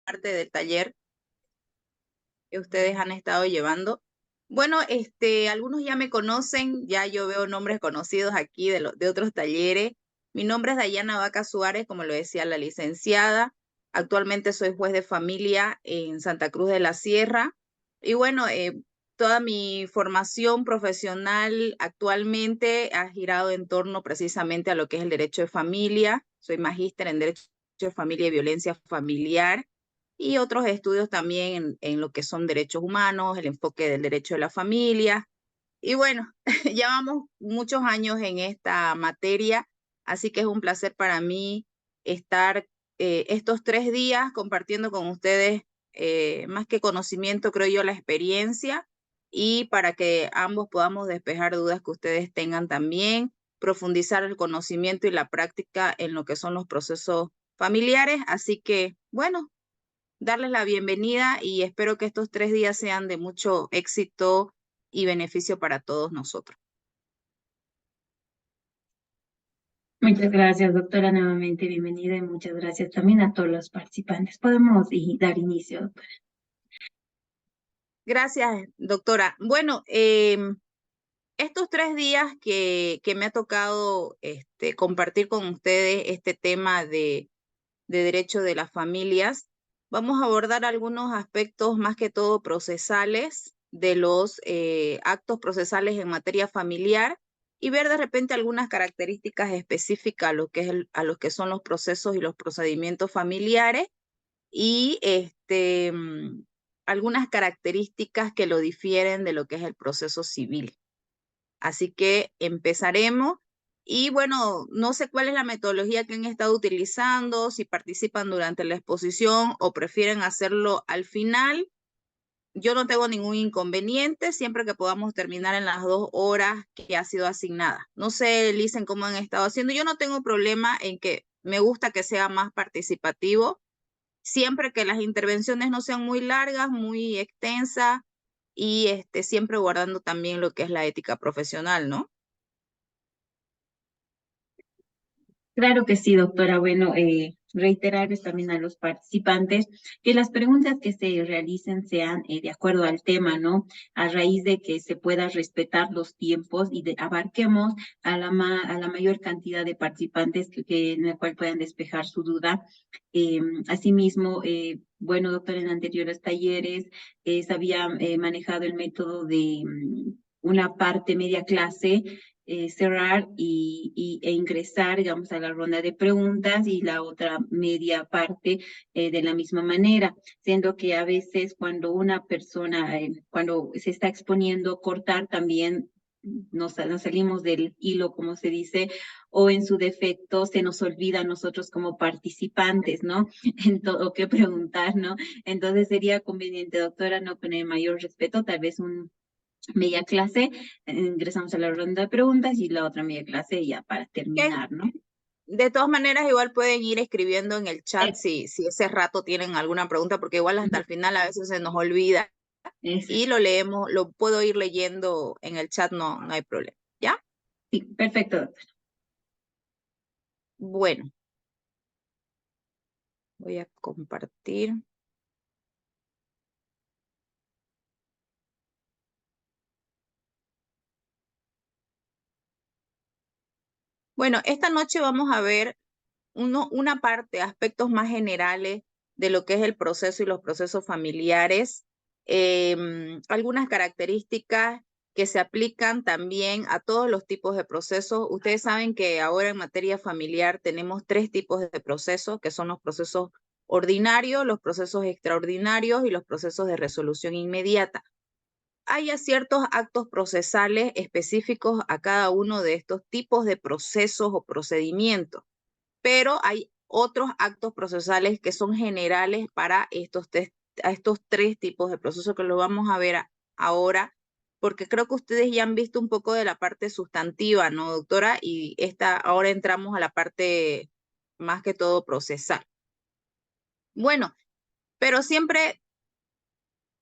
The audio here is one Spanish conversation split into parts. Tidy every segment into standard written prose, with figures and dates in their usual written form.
parte del taller que ustedes han estado llevando. Bueno, algunos ya me conocen, ya yo veo nombres conocidos aquí de otros talleres. Mi nombre es Dayana Vaca Suárez, como lo decía la licenciada. Actualmente soy juez de familia en Santa Cruz de la Sierra. Y bueno, toda mi formación profesional actualmente ha girado en torno precisamente a lo que es el derecho de familia. Soy magíster en Derecho de Familia y Violencia Familiar y otros estudios también en lo que son derechos humanos, el enfoque del derecho de la familia. Y bueno, llevamos muchos años en esta materia, así que es un placer para mí estar estos 3 días compartiendo con ustedes más que conocimiento, creo yo, la experiencia y para que ambos podamos despejar dudas que ustedes tengan también, profundizar el conocimiento y la práctica en lo que son los procesos familiares. Así que, bueno, darles la bienvenida y espero que estos 3 días sean de mucho éxito y beneficio para todos nosotros. Muchas gracias, doctora, nuevamente bienvenida y muchas gracias también a todos los participantes. Podemos dar inicio, doctora. Gracias, doctora. Bueno, estos 3 días que me ha tocado compartir con ustedes este tema de derecho de las familias, vamos a abordar algunos aspectos más que todo procesales de los actos procesales en materia familiar y ver de repente algunas características específicas a lo que es a los que son los procesos y los procedimientos familiares y algunas características que lo difieren de lo que es el proceso civil. Así que empezaremos. Y bueno, no sé cuál es la metodología que han estado utilizando, si participan durante la exposición o prefieren hacerlo al final. Yo no tengo ningún inconveniente siempre que podamos terminar en las 2 horas que ha sido asignada. No sé, Lisen, cómo han estado haciendo. Yo no tengo problema en que me gusta que sea más participativo, siempre que las intervenciones no sean muy largas, muy extensas y siempre guardando también lo que es la ética profesional, ¿no? Claro que sí, doctora. Bueno, reiterarles también a los participantes que las preguntas que se realicen sean de acuerdo al tema, ¿no? A raíz de que se pueda respetar los tiempos y abarquemos a la mayor cantidad de participantes en la cual puedan despejar su duda. Asimismo, bueno, doctora, en anteriores talleres se había manejado el método de una parte media clase, cerrar e ingresar, digamos, a la ronda de preguntas y la otra media parte de la misma manera, siendo que a veces cuando una persona, cuando se está exponiendo, cortar también nos salimos del hilo, como se dice, o en su defecto se nos olvida a nosotros como participantes, ¿no? En todo qué preguntar, ¿no? Entonces sería conveniente, doctora, no poner mayor respeto, tal vez un media clase, ingresamos a la ronda de preguntas y la otra media clase ya para Que terminar, ¿no? de todas maneras, igual pueden ir escribiendo en el chat Eh, si ese rato tienen alguna pregunta, porque igual hasta el final a veces se nos olvida y Exacto. lo leemos, lo puedo ir leyendo en el chat, no hay problema. ¿Ya? Sí, perfecto, doctora. Bueno, voy a compartir. Bueno, esta noche vamos a ver una parte, aspectos más generales de lo que es el proceso y los procesos familiares, algunas características que se aplican también a todos los tipos de procesos. Ustedes saben que ahora en materia familiar tenemos 3 tipos de procesos, que son los procesos ordinarios, los procesos extraordinarios y los procesos de resolución inmediata. Hay ciertos actos procesales específicos a cada uno de estos tipos de procesos o procedimientos, pero hay otros actos procesales que son generales para estos 3 tipos de procesos que lo vamos a ver ahora, porque creo que ustedes ya han visto un poco de la parte sustantiva, ¿no, doctora? Y ahora entramos a la parte más que todo procesal. Bueno, pero siempre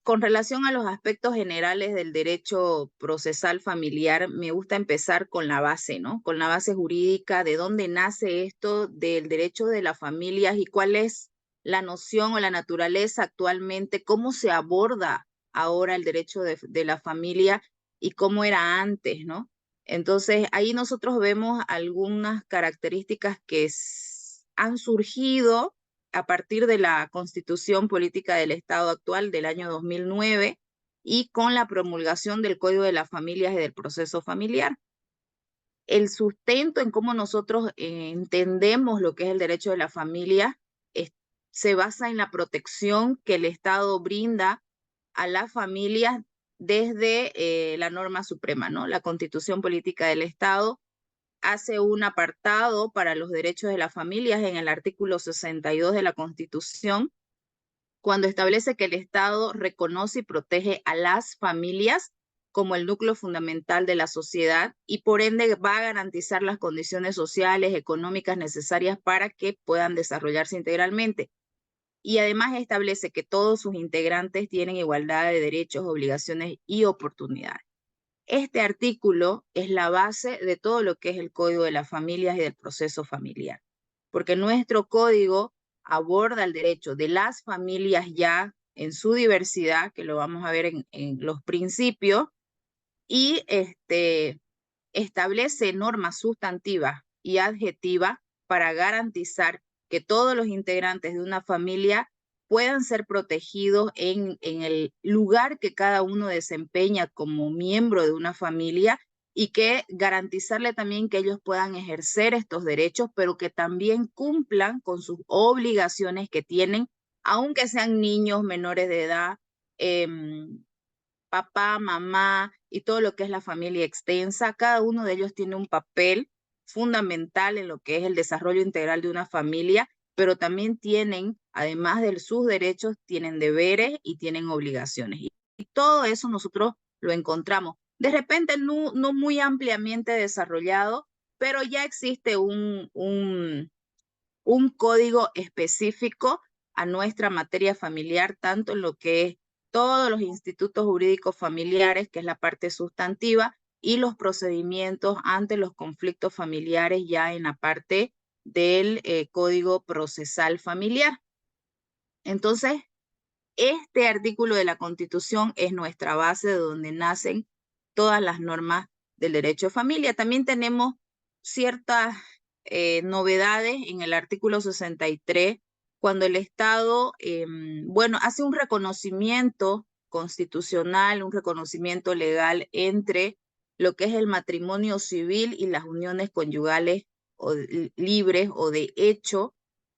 con relación a los aspectos generales del derecho procesal familiar, me gusta empezar con la base, ¿no? Con la base jurídica, de dónde nace esto del derecho de las familias y cuál es la noción o la naturaleza actualmente, cómo se aborda ahora el derecho de la familia y cómo era antes, ¿no? Entonces, ahí nosotros vemos algunas características que han surgido a partir de la Constitución Política del Estado actual del año 2009 y con la promulgación del Código de las Familias y del proceso familiar. El sustento en cómo nosotros entendemos lo que es el derecho de la familia se basa en la protección que el Estado brinda a las familias desde la norma suprema, ¿no? La Constitución Política del Estado hace un apartado para los derechos de las familias en el artículo 62 de la Constitución, cuando establece que el Estado reconoce y protege a las familias como el núcleo fundamental de la sociedad y por ende va a garantizar las condiciones sociales, económicas necesarias para que puedan desarrollarse integralmente. Y además establece que todos sus integrantes tienen igualdad de derechos, obligaciones y oportunidades. Este artículo es la base de todo lo que es el Código de las Familias y del proceso familiar, porque nuestro código aborda el derecho de las familias ya en su diversidad, que lo vamos a ver en los principios, y establece normas sustantivas y adjetivas para garantizar que todos los integrantes de una familia puedan ser protegidos en el lugar que cada uno desempeña como miembro de una familia y que garantizarle también que ellos puedan ejercer estos derechos, pero que también cumplan con sus obligaciones que tienen, aunque sean niños menores de edad, eh, papá, mamá y todo lo que es la familia extensa. Cada uno de ellos tiene un papel fundamental en lo que es el desarrollo integral de una familia, pero también tienen, además de sus derechos, tienen deberes y tienen obligaciones. Y todo eso nosotros lo encontramos. De repente no muy ampliamente desarrollado, pero ya existe un código específico a nuestra materia familiar, tanto en lo que es todos los institutos jurídicos familiares, que es la parte sustantiva, y los procedimientos ante los conflictos familiares ya en la parte del Código Procesal Familiar. Entonces, este artículo de la Constitución es nuestra base de donde nacen todas las normas del derecho de familia. También tenemos ciertas novedades en el artículo 63, cuando el Estado, bueno, hace un reconocimiento constitucional, un reconocimiento legal entre lo que es el matrimonio civil y las uniones conyugales o libres o de hecho,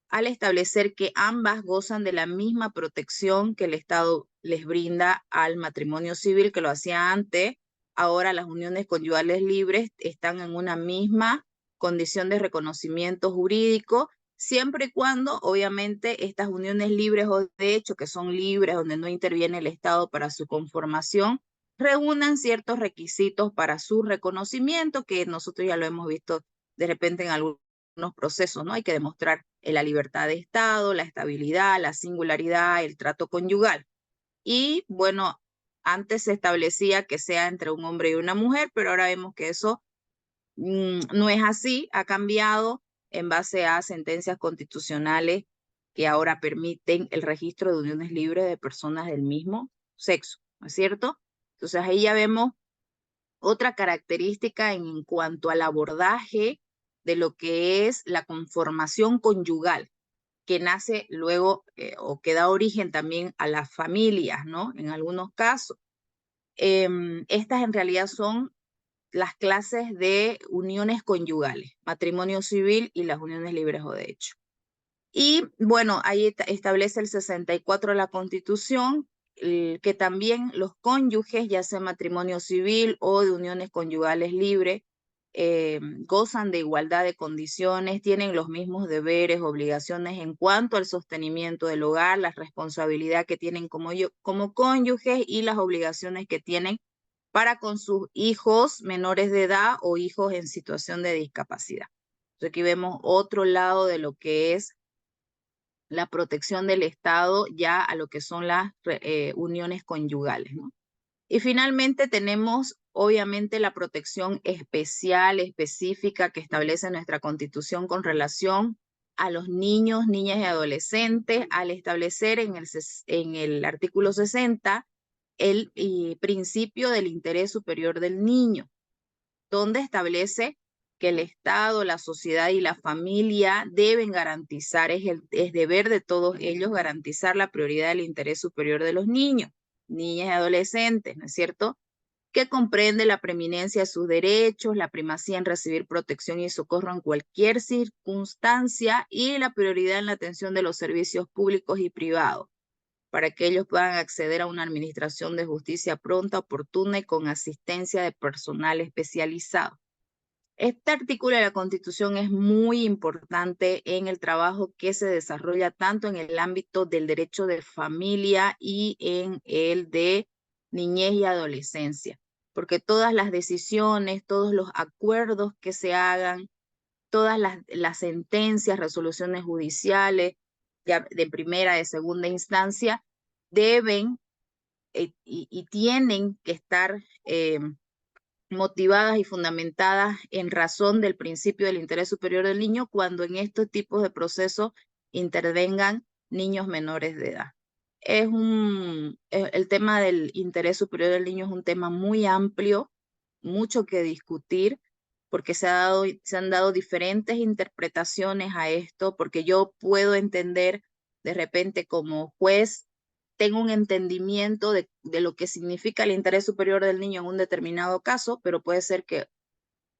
al establecer que ambas gozan de la misma protección que el Estado les brinda al matrimonio civil, que lo hacía antes. Ahora las uniones conyugales libres están en una misma condición de reconocimiento jurídico, siempre y cuando, obviamente, estas uniones libres o de hecho, que son libres, donde no interviene el Estado para su conformación, reúnan ciertos requisitos para su reconocimiento, que nosotros ya lo hemos visto de repente en algunos procesos, ¿no? Hay que demostrar la libertad de Estado, la estabilidad, la singularidad, el trato conyugal. Y bueno, antes se establecía que sea entre un hombre y una mujer, pero ahora vemos que eso no es así, ha cambiado en base a sentencias constitucionales que ahora permiten el registro de uniones libres de personas del mismo sexo, ¿no es cierto? Entonces ahí ya vemos otra característica en cuanto al abordaje de lo que es la conformación conyugal, que nace luego o que da origen también a las familias, ¿no? En algunos casos. Estas en realidad son las clases de uniones conyugales, matrimonio civil y las uniones libres o de hecho. Y bueno, ahí establece el 64 de la Constitución, que también los cónyuges, ya sea matrimonio civil o de uniones conyugales libres, gozan de igualdad de condiciones, tienen los mismos deberes, obligaciones en cuanto al sostenimiento del hogar, la responsabilidad que tienen como cónyuges y las obligaciones que tienen para con sus hijos menores de edad o hijos en situación de discapacidad. Entonces aquí vemos otro lado de lo que es la protección del Estado ya a lo que son las uniones conyugales, ¿no? Y finalmente tenemos, obviamente, la protección especial, específica que establece nuestra Constitución con relación a los niños, niñas y adolescentes al establecer en el artículo 60 el principio del interés superior del niño, donde establece que el Estado, la sociedad y la familia deben garantizar, es deber de todos ellos garantizar la prioridad del interés superior de los niños, niñas y adolescentes, ¿no es cierto? Que comprende la preeminencia de sus derechos, la primacía en recibir protección y socorro en cualquier circunstancia y la prioridad en la atención de los servicios públicos y privados, para que ellos puedan acceder a una administración de justicia pronta, oportuna y con asistencia de personal especializado. Este artículo de la Constitución es muy importante en el trabajo que se desarrolla tanto en el ámbito del derecho de familia y en el de niñez y adolescencia, porque todas las decisiones, todos los acuerdos que se hagan, todas las sentencias, resoluciones judiciales de primera, de segunda instancia, deben y tienen que estar motivadas y fundamentadas en razón del principio del interés superior del niño cuando en estos tipos de procesos intervengan niños menores de edad. El tema del interés superior del niño es un tema muy amplio, mucho que discutir, porque se han dado diferentes interpretaciones a esto, porque yo puedo entender de repente como juez, tengo un entendimiento de lo que significa el interés superior del niño en un determinado caso, pero puede ser que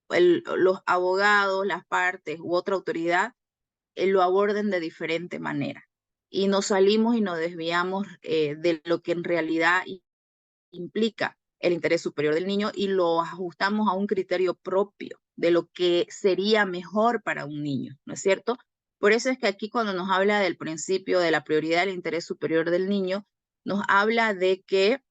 los abogados, las partes u otra autoridad lo aborden de diferente manera. Y nos salimos y nos desviamos de lo que en realidad implica el interés superior del niño y lo ajustamos a un criterio propio de lo que sería mejor para un niño, ¿no es cierto? Por eso es que aquí cuando nos habla del principio de la prioridad del interés superior del niño, nos habla de que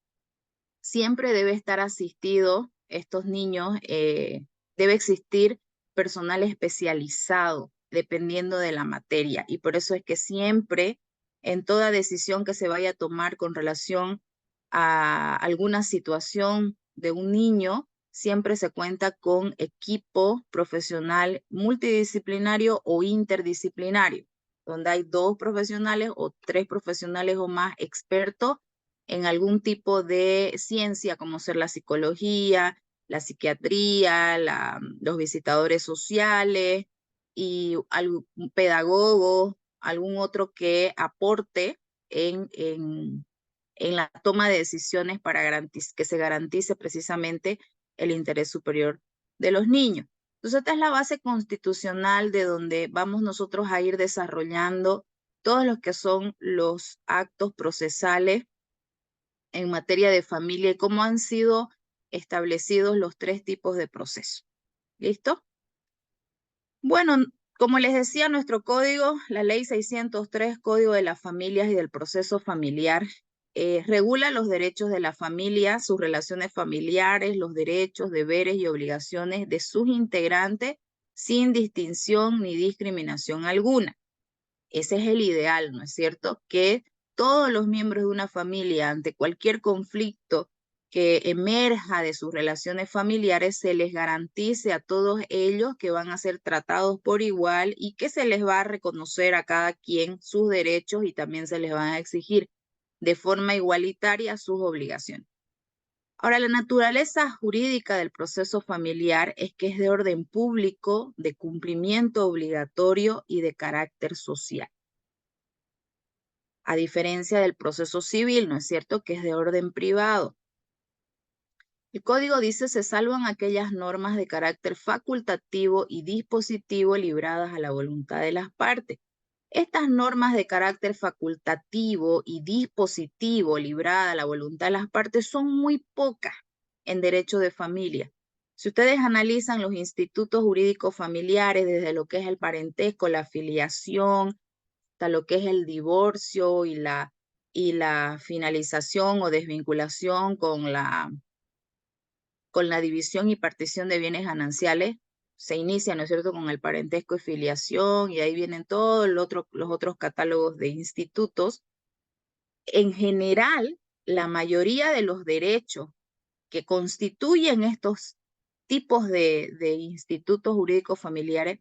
siempre debe estar asistido estos niños, debe existir personal especializado dependiendo de la materia. Y por eso es que siempre en toda decisión que se vaya a tomar con relación a alguna situación de un niño, siempre se cuenta con equipo profesional multidisciplinario o interdisciplinario, donde hay 2 profesionales o 3 profesionales o más expertos en algún tipo de ciencia, como ser la psicología, la psiquiatría, los visitadores sociales y algún pedagogo, algún otro que aporte en la toma de decisiones para que se garantice precisamente el interés superior de los niños. Entonces, esta es la base constitucional de donde vamos nosotros a ir desarrollando todos los que son los actos procesales en materia de familia y cómo han sido establecidos los 3 tipos de proceso. ¿Listo? Bueno, como les decía, nuestro código, la ley 603, Código de las Familias y del Proceso Familiar, regula los derechos de la familia, sus relaciones familiares, los derechos, deberes y obligaciones de sus integrantes sin distinción ni discriminación alguna. Ese es el ideal, ¿no es cierto? Que todos los miembros de una familia, ante cualquier conflicto que emerja de sus relaciones familiares, se les garantice a todos ellos que van a ser tratados por igual y que se les va a reconocer a cada quien sus derechos y también se les van a exigir de forma igualitaria sus obligaciones. Ahora, la naturaleza jurídica del proceso familiar es que es de orden público, de cumplimiento obligatorio y de carácter social. A diferencia del proceso civil, ¿no es cierto?, que es de orden privado. El código dice se salvan aquellas normas de carácter facultativo y dispositivo libradas a la voluntad de las partes. Estas normas de carácter facultativo y dispositivo libradas a la voluntad de las partes son muy pocas en derecho de familia. Si ustedes analizan los institutos jurídicos familiares, desde lo que es el parentesco, la filiación, hasta lo que es el divorcio y la finalización o desvinculación con la división y partición de bienes gananciales, se inicia, ¿no es cierto?, con el parentesco y filiación, y ahí vienen todos los otros catálogos de institutos. En general, la mayoría de los derechos que constituyen estos tipos de institutos jurídicos familiares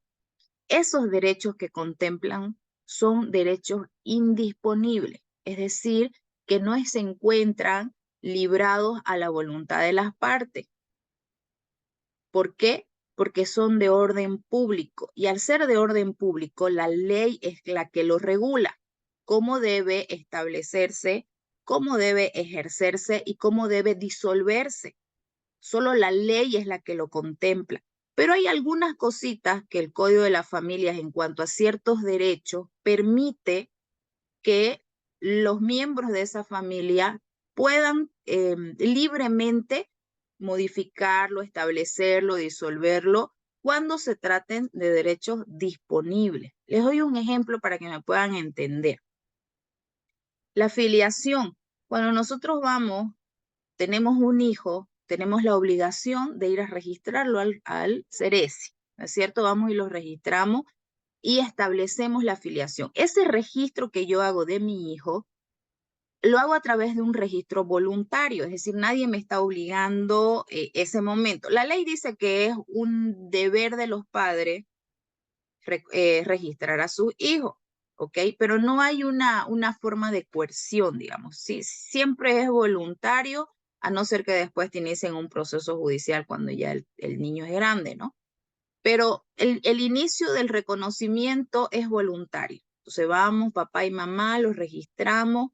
Esos derechos que contemplan son derechos indisponibles, es decir, que no se encuentran librados a la voluntad de las partes. ¿Por qué? Porque son de orden público y al ser de orden público, la ley es la que lo regula, cómo debe establecerse, cómo debe ejercerse y cómo debe disolverse. Solo la ley es la que lo contempla. Pero hay algunas cositas que el Código de las Familias en cuanto a ciertos derechos permite que los miembros de esa familia puedan libremente modificarlo, establecerlo, disolverlo, cuando se traten de derechos disponibles. Les doy un ejemplo para que me puedan entender. La filiación. Cuando nosotros tenemos un hijo, tenemos la obligación de ir a registrarlo al CERESI, ¿no es cierto? Vamos y lo registramos y establecemos la filiación. Ese registro que yo hago de mi hijo, lo hago a través de un registro voluntario, es decir, nadie me está obligando ese momento. La ley dice que es un deber de los padres registrar a sus hijos, ¿ok? Pero no hay una forma de coerción, digamos, ¿sí? Siempre es voluntario, a no ser que después te inicien un proceso judicial cuando ya el niño es grande, ¿no? Pero el inicio del reconocimiento es voluntario. Entonces vamos, papá y mamá, los registramos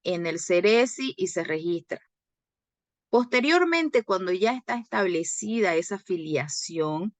en el CERESI y se registra. Posteriormente, cuando ya está establecida esa filiación,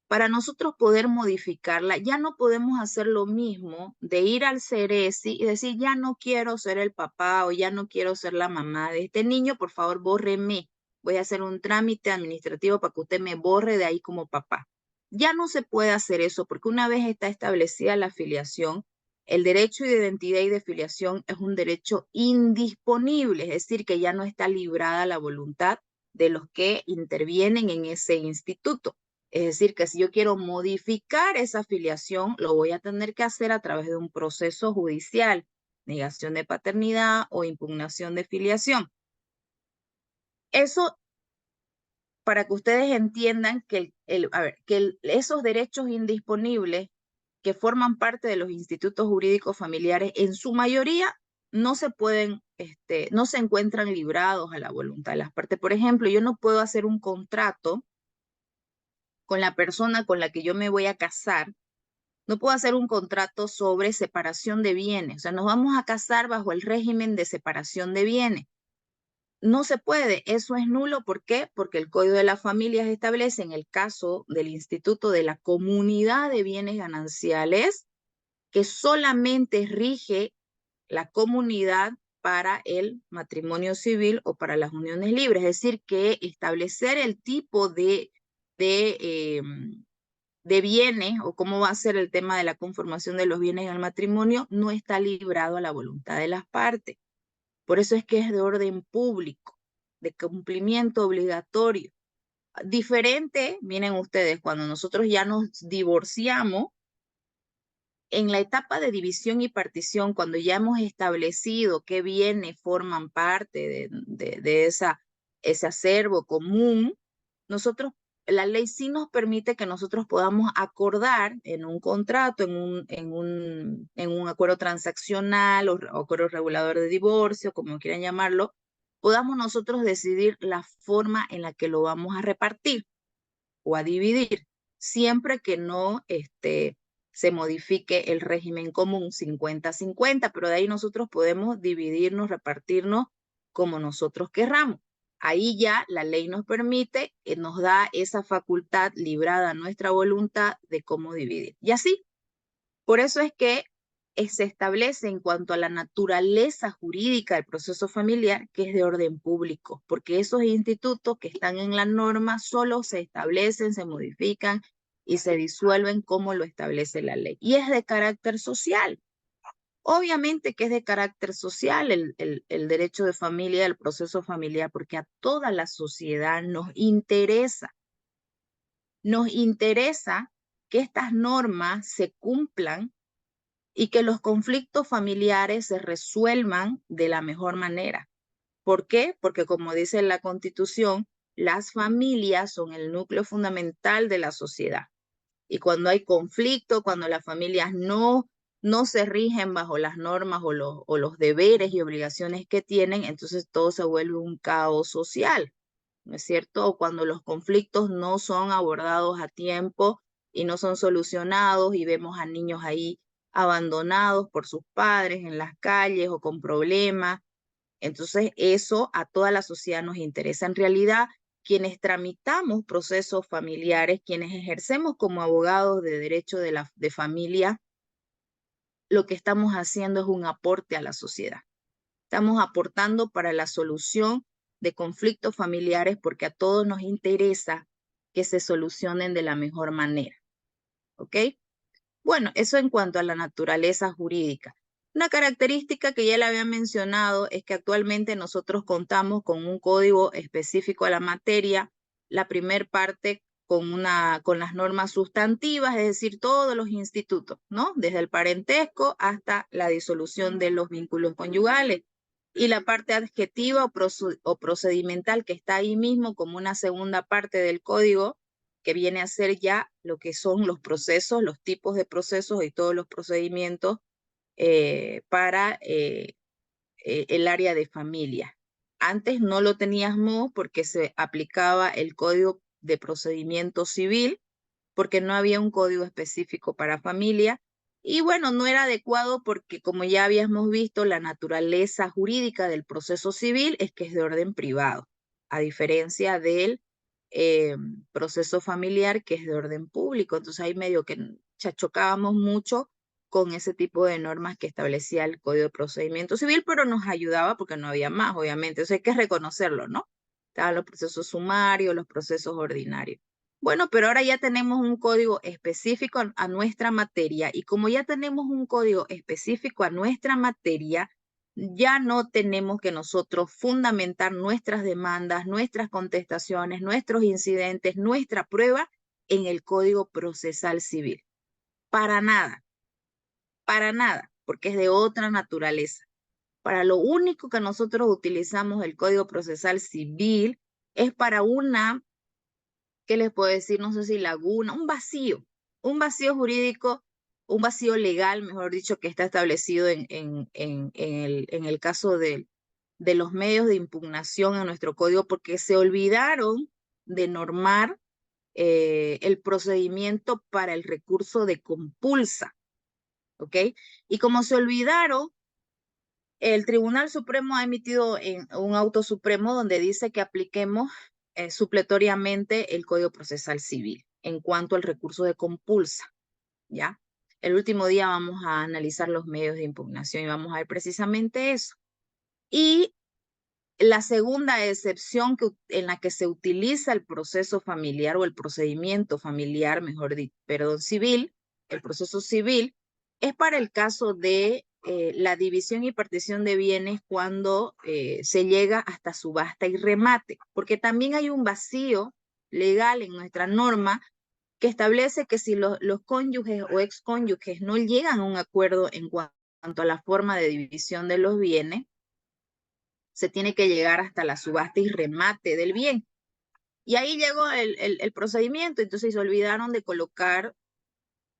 para nosotros poder modificarla, ya no podemos hacer lo mismo de ir al CERESI y decir, ya no quiero ser el papá o ya no quiero ser la mamá de este niño, por favor, bórreme. Voy a hacer un trámite administrativo para que usted me borre de ahí como papá. Ya no se puede hacer eso porque una vez está establecida la filiación, el derecho de identidad y de filiación es un derecho indisponible, es decir, que ya no está librada la voluntad de los que intervienen en ese instituto. Es decir, que si yo quiero modificar esa afiliación, lo voy a tener que hacer a través de un proceso judicial, negación de paternidad o impugnación de filiación. Eso para que ustedes entiendan que, esos derechos indisponibles que forman parte de los institutos jurídicos familiares, en su mayoría no se pueden, no se encuentran librados a la voluntad de las partes. Por ejemplo, yo no puedo hacer un contrato con la persona con la que yo me voy a casar. No puedo hacer un contrato sobre separación de bienes. O sea, nos vamos a casar bajo el régimen de separación de bienes. No se puede, eso es nulo. ¿Por qué? Porque el Código de las Familias establece, en el caso del Instituto de la Comunidad de Bienes Gananciales, que solamente rige la comunidad para el matrimonio civil o para las uniones libres. Es decir, que establecer el tipo de de bienes o cómo va a ser el tema de la conformación de los bienes en el matrimonio no está librado a la voluntad de las partes. Por eso es que es de orden público, de cumplimiento obligatorio. Diferente, miren ustedes, cuando nosotros ya nos divorciamos, en la etapa de división y partición, cuando ya hemos establecido qué bienes forman parte de ese acervo común, nosotros, la ley sí nos permite que nosotros podamos acordar en un contrato, en un acuerdo transaccional o acuerdo regulador de divorcio, como quieran llamarlo, podamos nosotros decidir la forma en la que lo vamos a repartir o a dividir, siempre que no se modifique el régimen común 50-50, pero de ahí nosotros podemos dividirnos, repartirnos como nosotros querramos. Ahí ya la ley nos permite, nos da esa facultad librada a nuestra voluntad de cómo dividir. Y así, por eso es que se establece en cuanto a la naturaleza jurídica del proceso familiar que es de orden público, porque esos institutos que están en la norma solo se establecen, se modifican y se disuelven como lo establece la ley. Y es de carácter social. Obviamente que es de carácter social el derecho de familia, el proceso familiar, porque a toda la sociedad nos interesa que estas normas se cumplan y que los conflictos familiares se resuelvan de la mejor manera. ¿Por qué? Porque como dice la Constitución, las familias son el núcleo fundamental de la sociedad. Y cuando hay conflicto, cuando las familias no se rigen bajo las normas o los deberes y obligaciones que tienen, entonces todo se vuelve un caos social, ¿no es cierto? O cuando los conflictos no son abordados a tiempo y no son solucionados y vemos a niños ahí abandonados por sus padres en las calles o con problemas. Entonces, eso a toda la sociedad nos interesa. En realidad, quienes tramitamos procesos familiares, quienes ejercemos como abogados de derecho de familia, lo que estamos haciendo es un aporte a la sociedad. Estamos aportando para la solución de conflictos familiares porque a todos nos interesa que se solucionen de la mejor manera. ¿Ok? Bueno, eso en cuanto a la naturaleza jurídica. Una característica que ya le había mencionado es que actualmente nosotros contamos con un código específico a la materia. La primer parte con las normas sustantivas, es decir, todos los institutos, ¿no? Desde el parentesco hasta la disolución de los vínculos conyugales. Y la parte adjetiva o procedimental que está ahí mismo como una segunda parte del código, que viene a ser ya lo que son los procesos, los tipos de procesos y todos los procedimientos para el área de familia. Antes no lo teníamos porque se aplicaba el Código de Procedimiento Civil, porque no había un código específico para familia. Y bueno, no era adecuado porque, como ya habíamos visto, la naturaleza jurídica del proceso civil es que es de orden privado, a diferencia del proceso familiar que es de orden público. Entonces ahí medio que chocábamos mucho con ese tipo de normas que establecía el Código de Procedimiento Civil, pero nos ayudaba porque no había más, obviamente. Eso hay que reconocerlo, ¿no? Estaban los procesos sumarios, los procesos ordinarios. Bueno, pero ahora ya tenemos un código específico a nuestra materia y como ya tenemos un código específico a nuestra materia, ya no tenemos que nosotros fundamentar nuestras demandas, nuestras contestaciones, nuestros incidentes, nuestra prueba en el Código Procesal Civil. Para nada, porque es de otra naturaleza. Para lo único que nosotros utilizamos el Código Procesal Civil es para una, ¿qué les puedo decir? No sé si laguna, un vacío jurídico, un vacío legal, mejor dicho, que está establecido en el caso de los medios de impugnación en nuestro código, porque se olvidaron de normar el procedimiento para el recurso de compulsa, ¿ok? Y como se olvidaron, el Tribunal Supremo ha emitido un auto supremo donde dice que apliquemos supletoriamente el Código Procesal Civil en cuanto al recurso de compulsa, ¿ya? El último día vamos a analizar los medios de impugnación y vamos a ver precisamente eso. Y la segunda excepción en la que se utiliza el proceso familiar o el procedimiento familiar, mejor dicho, perdón, civil, el proceso civil, es para el caso de la división y partición de bienes cuando se llega hasta subasta y remate, porque también hay un vacío legal en nuestra norma que establece que si los cónyuges o excónyuges no llegan a un acuerdo en cuanto a la forma de división de los bienes, se tiene que llegar hasta la subasta y remate del bien. Y ahí llegó el procedimiento, entonces se olvidaron de colocar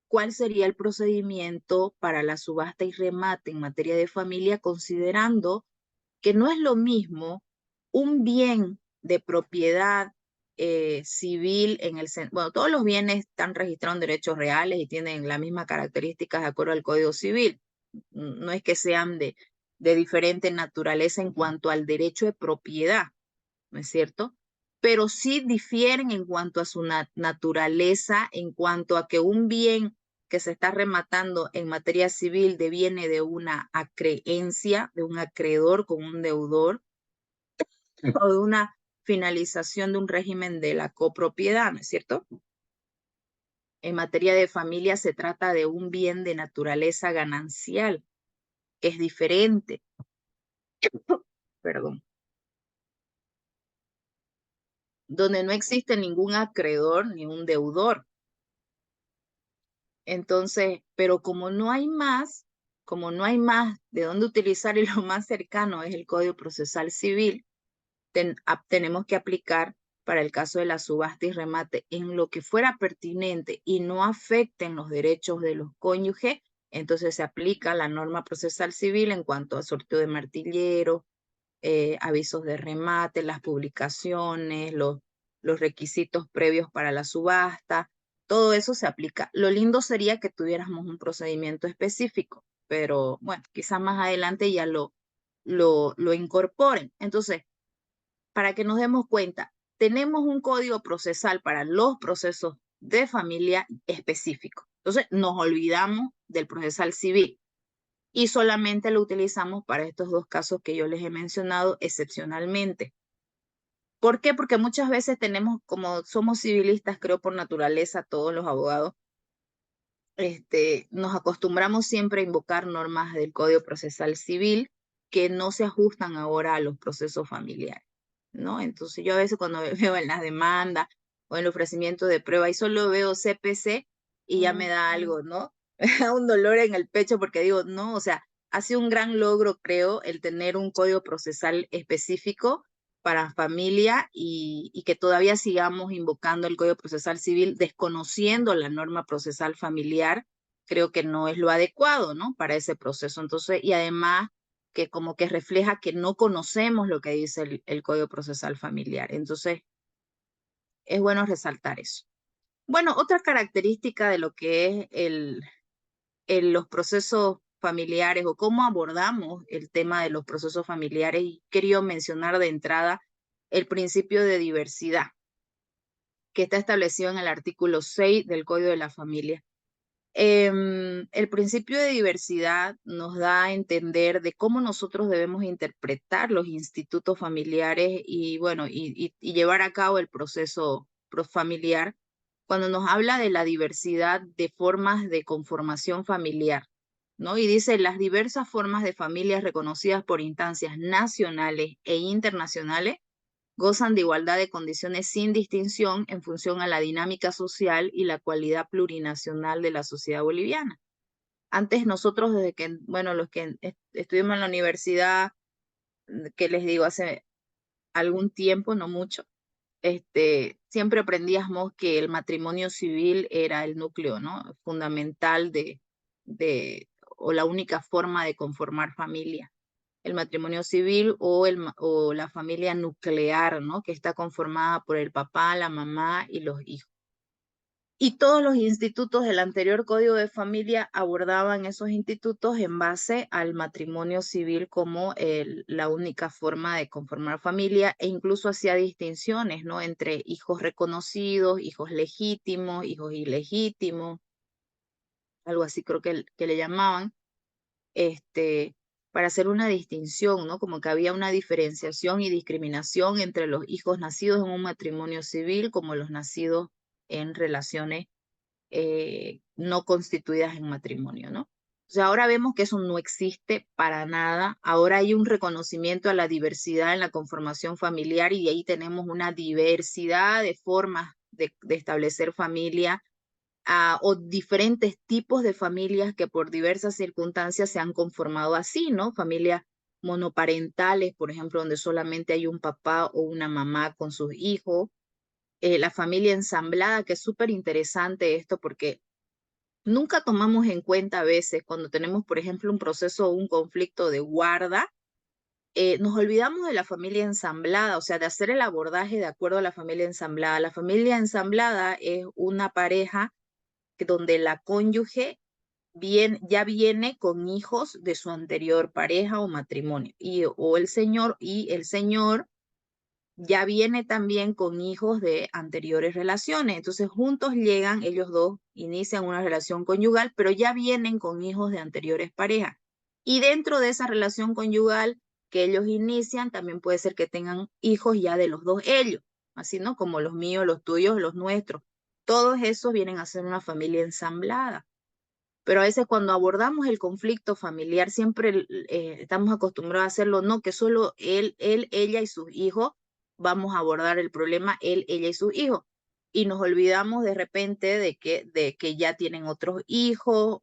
cuál sería el procedimiento para la subasta y remate en materia de familia, considerando que no es lo mismo un bien de propiedad civil bueno, todos los bienes están registrados en derechos reales y tienen las mismas características de acuerdo al Código Civil. No es que sean de diferente naturaleza en cuanto al derecho de propiedad, ¿no es cierto? Pero sí difieren en cuanto a su naturaleza, en cuanto a que un bien que se está rematando en materia civil deviene de una acreencia, de un acreedor con un deudor, o de una finalización de un régimen de la copropiedad, ¿no es cierto? En materia de familia se trata de un bien de naturaleza ganancial, que es diferente, perdón, donde no existe ningún acreedor ni un deudor. Entonces, pero como no hay más de dónde utilizar y lo más cercano es el Código Procesal Civil, tenemos que aplicar para el caso de la subasta y remate en lo que fuera pertinente y no afecten los derechos de los cónyuges, entonces se aplica la norma procesal civil en cuanto a sorteo de martillero, avisos de remate, las publicaciones, los requisitos previos para la subasta, todo eso se aplica. Lo lindo sería que tuviéramos un procedimiento específico, pero bueno, quizás más adelante ya lo incorporen. Entonces, para que nos demos cuenta, tenemos un código procesal para los procesos de familia específico. Entonces, nos olvidamos del procesal civil y solamente lo utilizamos para estos dos casos que yo les he mencionado excepcionalmente. ¿Por qué? Porque muchas veces tenemos, como somos civilistas, creo por naturaleza, todos los abogados, nos acostumbramos siempre a invocar normas del Código Procesal Civil que no se ajustan ahora a los procesos familiares, ¿no? Entonces yo a veces cuando veo en las demandas o en el ofrecimiento de prueba y solo veo CPC y ya me da algo, ¿no? Me da un dolor en el pecho porque digo, no, o sea, ha sido un gran logro, creo, el tener un código procesal específico para familia y que todavía sigamos invocando el Código Procesal Civil desconociendo la norma procesal familiar, creo que no es lo adecuado, ¿no? Para ese proceso. Entonces, y además que como que refleja que no conocemos lo que dice el Código Procesal Familiar. Entonces, es bueno resaltar eso. Bueno, otra característica de lo que es los procesos familiares o cómo abordamos el tema de los procesos familiares, y quería mencionar de entrada el principio de diversidad que está establecido en el artículo 6 del Código de la Familia. El principio de diversidad nos da a entender de cómo nosotros debemos interpretar los institutos familiares y, bueno, y llevar a cabo el proceso familiar cuando nos habla de la diversidad de formas de conformación familiar, ¿no? Y dice las diversas formas de familias reconocidas por instancias nacionales e internacionales gozan de igualdad de condiciones sin distinción en función a la dinámica social y la cualidad plurinacional de la sociedad boliviana. Antes nosotros, desde que, bueno, los que estuvimos en la universidad, que les digo, hace algún tiempo, no mucho, siempre aprendíamos que el matrimonio civil era el núcleo, ¿no? Fundamental o la única forma de conformar familia, el matrimonio civil o la familia nuclear, ¿no? Que está conformada por el papá, la mamá y los hijos. Y todos los institutos del anterior Código de Familia abordaban esos institutos en base al matrimonio civil como la única forma de conformar familia e incluso hacía distinciones, ¿no? Entre hijos reconocidos, hijos legítimos, hijos ilegítimos, algo así creo que le llamaban, para hacer una distinción, ¿no? Como que había una diferenciación y discriminación entre los hijos nacidos en un matrimonio civil como los nacidos en relaciones no constituidas en matrimonio, ¿no? O sea, ahora vemos que eso no existe para nada. Ahora hay un reconocimiento a la diversidad en la conformación familiar y ahí tenemos una diversidad de formas de establecer familia o diferentes tipos de familias que por diversas circunstancias se han conformado así, ¿no? Familias monoparentales, por ejemplo, donde solamente hay un papá o una mamá con sus hijos. La familia ensamblada, que es súper interesante esto porque nunca tomamos en cuenta a veces cuando tenemos, por ejemplo, un proceso o un conflicto de guarda, nos olvidamos de la familia ensamblada, o sea, de hacer el abordaje de acuerdo a la familia ensamblada. La familia ensamblada es una pareja donde la cónyuge ya viene con hijos de su anterior pareja o matrimonio, y el señor ya viene también con hijos de anteriores relaciones. Entonces, juntos llegan, ellos dos inician una relación conyugal, pero ya vienen con hijos de anteriores parejas. Y dentro de esa relación conyugal que ellos inician, también puede ser que tengan hijos ya de los dos ellos, así, ¿no? Como los míos, los tuyos, los nuestros. Todos esos vienen a ser una familia ensamblada. Pero a veces cuando abordamos el conflicto familiar, siempre estamos acostumbrados a hacerlo, no, que solo ella y sus hijos vamos a abordar el problema, él, ella y sus hijos. Y nos olvidamos de repente de que ya tienen otros hijos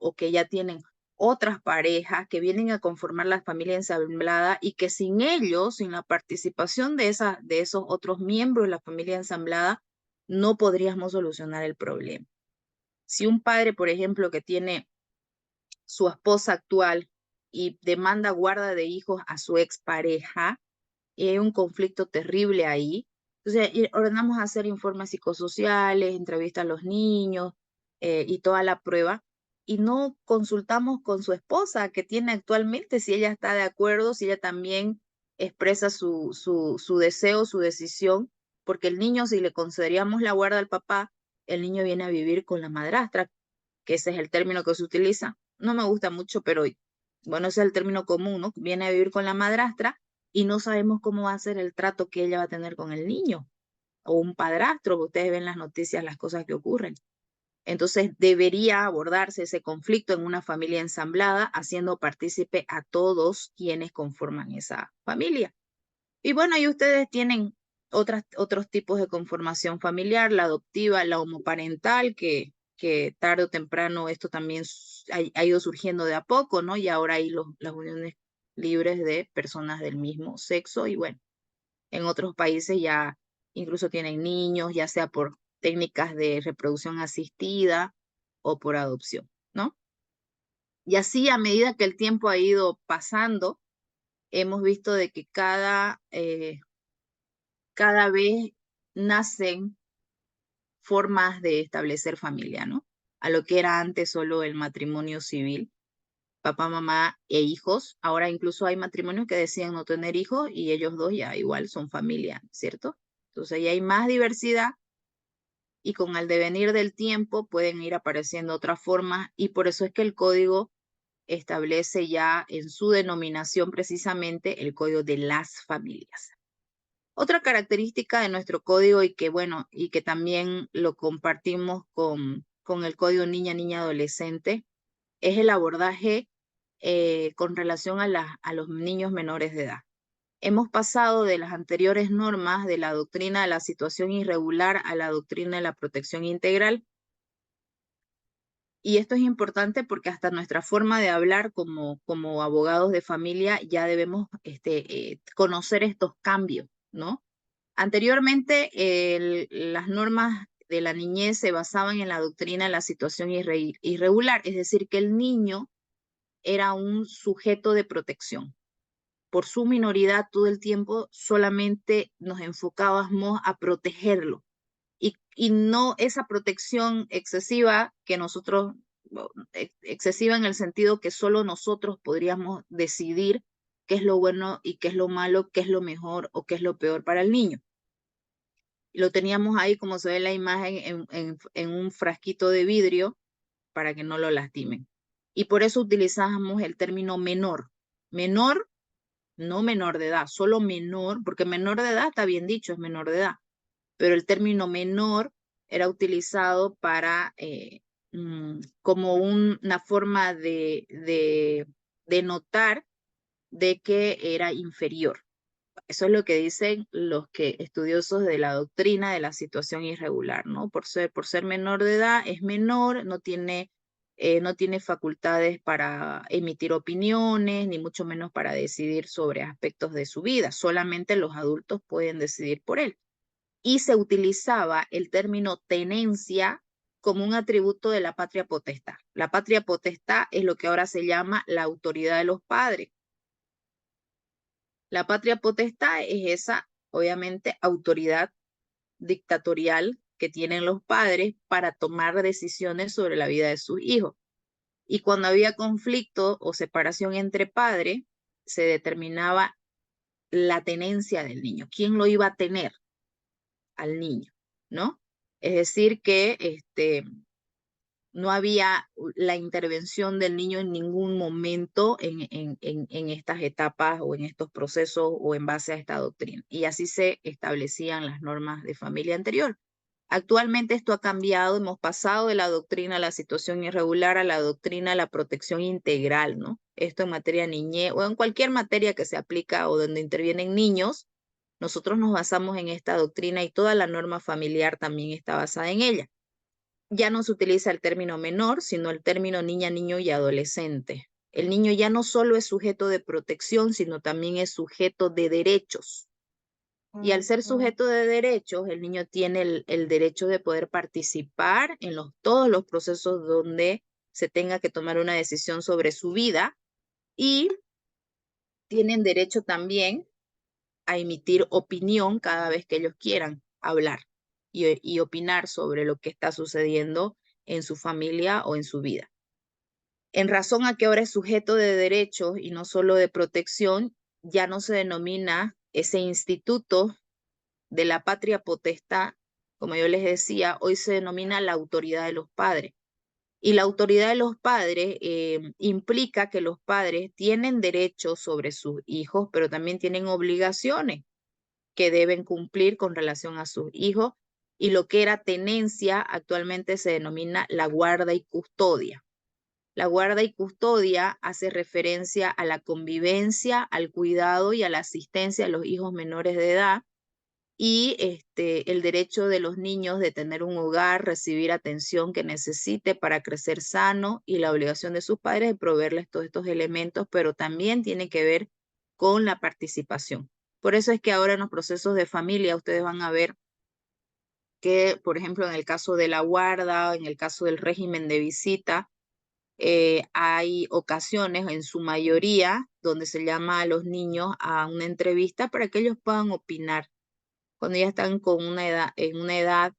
otras parejas que vienen a conformar la familia ensamblada y que sin ellos, sin la participación de esos otros miembros de la familia ensamblada, no podríamos solucionar el problema. Si un padre, por ejemplo, que tiene su esposa actual y demanda guarda de hijos a su expareja, y hay un conflicto terrible ahí. Entonces, ordenamos hacer informes psicosociales, entrevistas a los niños y toda la prueba, y no consultamos con su esposa que tiene actualmente, si ella está de acuerdo, si ella también expresa su deseo, su decisión, porque el niño, si le concederíamos la guarda al papá, el niño viene a vivir con la madrastra, que ese es el término que se utiliza. No me gusta mucho, pero bueno, ese es el término común, ¿no? Viene a vivir con la madrastra y no sabemos cómo va a ser el trato que ella va a tener con el niño o un padrastro, ustedes ven las noticias, las cosas que ocurren. Entonces debería abordarse ese conflicto en una familia ensamblada, haciendo partícipe a todos quienes conforman esa familia. Y bueno, ahí ustedes tienen otros tipos de conformación familiar, la adoptiva, la homoparental, que tarde o temprano esto también ha ido surgiendo de a poco, ¿no? Y ahora hay las uniones libres de personas del mismo sexo y bueno, en otros países ya incluso tienen niños, ya sea por técnicas de reproducción asistida o por adopción, ¿no? Y así a medida que el tiempo ha ido pasando, hemos visto de que cada vez nacen formas de establecer familia, ¿no? A lo que era antes solo el matrimonio civil, papá, mamá e hijos. Ahora incluso hay matrimonios que deciden no tener hijos y ellos dos ya igual son familia, ¿cierto? Entonces ya hay más diversidad y con el devenir del tiempo pueden ir apareciendo otras formas y por eso es que el código establece ya en su denominación precisamente el código de las familias. Otra característica de nuestro código y que, bueno, y que también lo compartimos con el código niña, niña, adolescente, es el abordaje con relación a los niños menores de edad. Hemos pasado de las anteriores normas de la doctrina de la situación irregular a la doctrina de la protección integral. Y esto es importante porque hasta nuestra forma de hablar como abogados de familia ya debemos conocer estos cambios, ¿no? Anteriormente, las normas de la niñez se basaban en la doctrina de la situación irregular, es decir, que el niño era un sujeto de protección. Por su minoridad, todo el tiempo solamente nos enfocábamos a protegerlo. Y no esa protección excesiva que nosotros, excesiva en el sentido que solo nosotros podríamos decidir qué es lo bueno y qué es lo malo, qué es lo mejor o qué es lo peor para el niño. Lo teníamos ahí, como se ve en la imagen, en un frasquito de vidrio para que no lo lastimen. Y por eso utilizábamos el término menor. Menor, no menor de edad, solo menor, porque menor de edad está bien dicho, es menor de edad. Pero el término menor era utilizado para como una forma de notar de que era inferior. Eso es lo que dicen los estudiosos de la doctrina de la situación irregular, ¿no? Por ser menor de edad, es menor, no tiene facultades para emitir opiniones, ni mucho menos para decidir sobre aspectos de su vida. Solamente los adultos pueden decidir por él. Y se utilizaba el término tenencia como un atributo de la patria potestad. La patria potestad es lo que ahora se llama la autoridad de los padres. La patria potestad es esa, obviamente, autoridad dictatorial que tienen los padres para tomar decisiones sobre la vida de sus hijos. Y cuando había conflicto o separación entre padres, se determinaba la tenencia del niño. ¿Quién lo iba a tener al niño? ¿No? Es decir, que no había la intervención del niño en ningún momento en estas etapas o en estos procesos o en base a esta doctrina. Y así se establecían las normas de familia anterior. Actualmente esto ha cambiado, hemos pasado de la doctrina a la situación irregular a la doctrina a la protección integral, ¿no? Esto en materia de niñez o en cualquier materia que se aplica o donde intervienen niños, nosotros nos basamos en esta doctrina y toda la norma familiar también está basada en ella. Ya no se utiliza el término menor, sino el término niña, niño y adolescente. El niño ya no solo es sujeto de protección, sino también es sujeto de derechos. Y al ser sujeto de derechos, el niño tiene el derecho de poder participar en todos los procesos donde se tenga que tomar una decisión sobre su vida, y tienen derecho también a emitir opinión cada vez que ellos quieran hablar y opinar sobre lo que está sucediendo en su familia o en su vida. En razón a que ahora es sujeto de derechos y no solo de protección, ya no se denomina ese instituto de la patria potestad, como yo les decía, hoy se denomina la autoridad de los padres. Y la autoridad de los padres implica que los padres tienen derechos sobre sus hijos, pero también tienen obligaciones que deben cumplir con relación a sus hijos. Y lo que era tenencia actualmente se denomina la guarda y custodia. La guarda y custodia hace referencia a la convivencia, al cuidado y a la asistencia a los hijos menores de edad, y el derecho de los niños de tener un hogar, recibir atención que necesite para crecer sano, y la obligación de sus padres de proveerles todos estos elementos, pero también tiene que ver con la participación. Por eso es que ahora en los procesos de familia ustedes van a ver que, por ejemplo, en el caso de la guarda, en el caso del régimen de visita, hay ocasiones, en su mayoría, donde se llama a los niños a una entrevista para que ellos puedan opinar cuando ya están con en una edad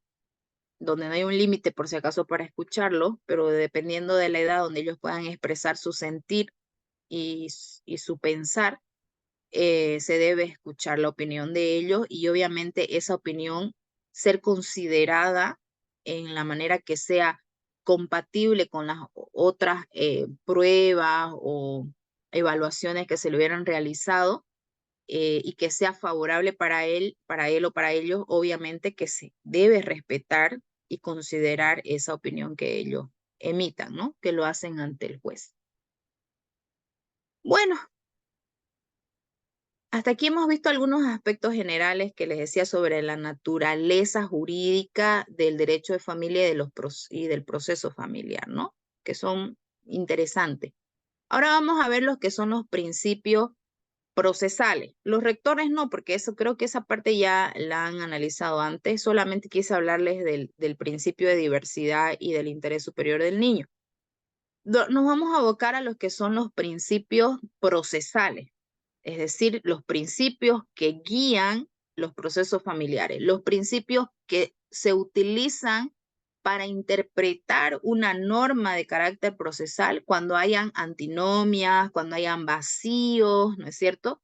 donde no hay un límite por si acaso para escucharlo, pero dependiendo de la edad donde ellos puedan expresar su sentir y su pensar, se debe escuchar la opinión de ellos, y obviamente esa opinión ser considerada en la manera que sea compatible con las otras pruebas o evaluaciones que se le hubieran realizado, y que sea favorable para él o para ellos. Obviamente que se debe respetar y considerar esa opinión que ellos emitan, ¿no? Que lo hacen ante el juez. Bueno, hasta aquí hemos visto algunos aspectos generales que les decía sobre la naturaleza jurídica del derecho de familia y del proceso familiar, ¿no? Que son interesantes. Ahora vamos a ver los que son los principios procesales. Los rectores no, porque eso creo que esa parte ya la han analizado antes. Solamente quise hablarles del principio de diversidad y del interés superior del niño. Nos vamos a abocar a los que son los principios procesales, es decir, los principios que guían los procesos familiares, los principios que se utilizan para interpretar una norma de carácter procesal cuando hayan antinomias, cuando hayan vacíos, ¿no es cierto?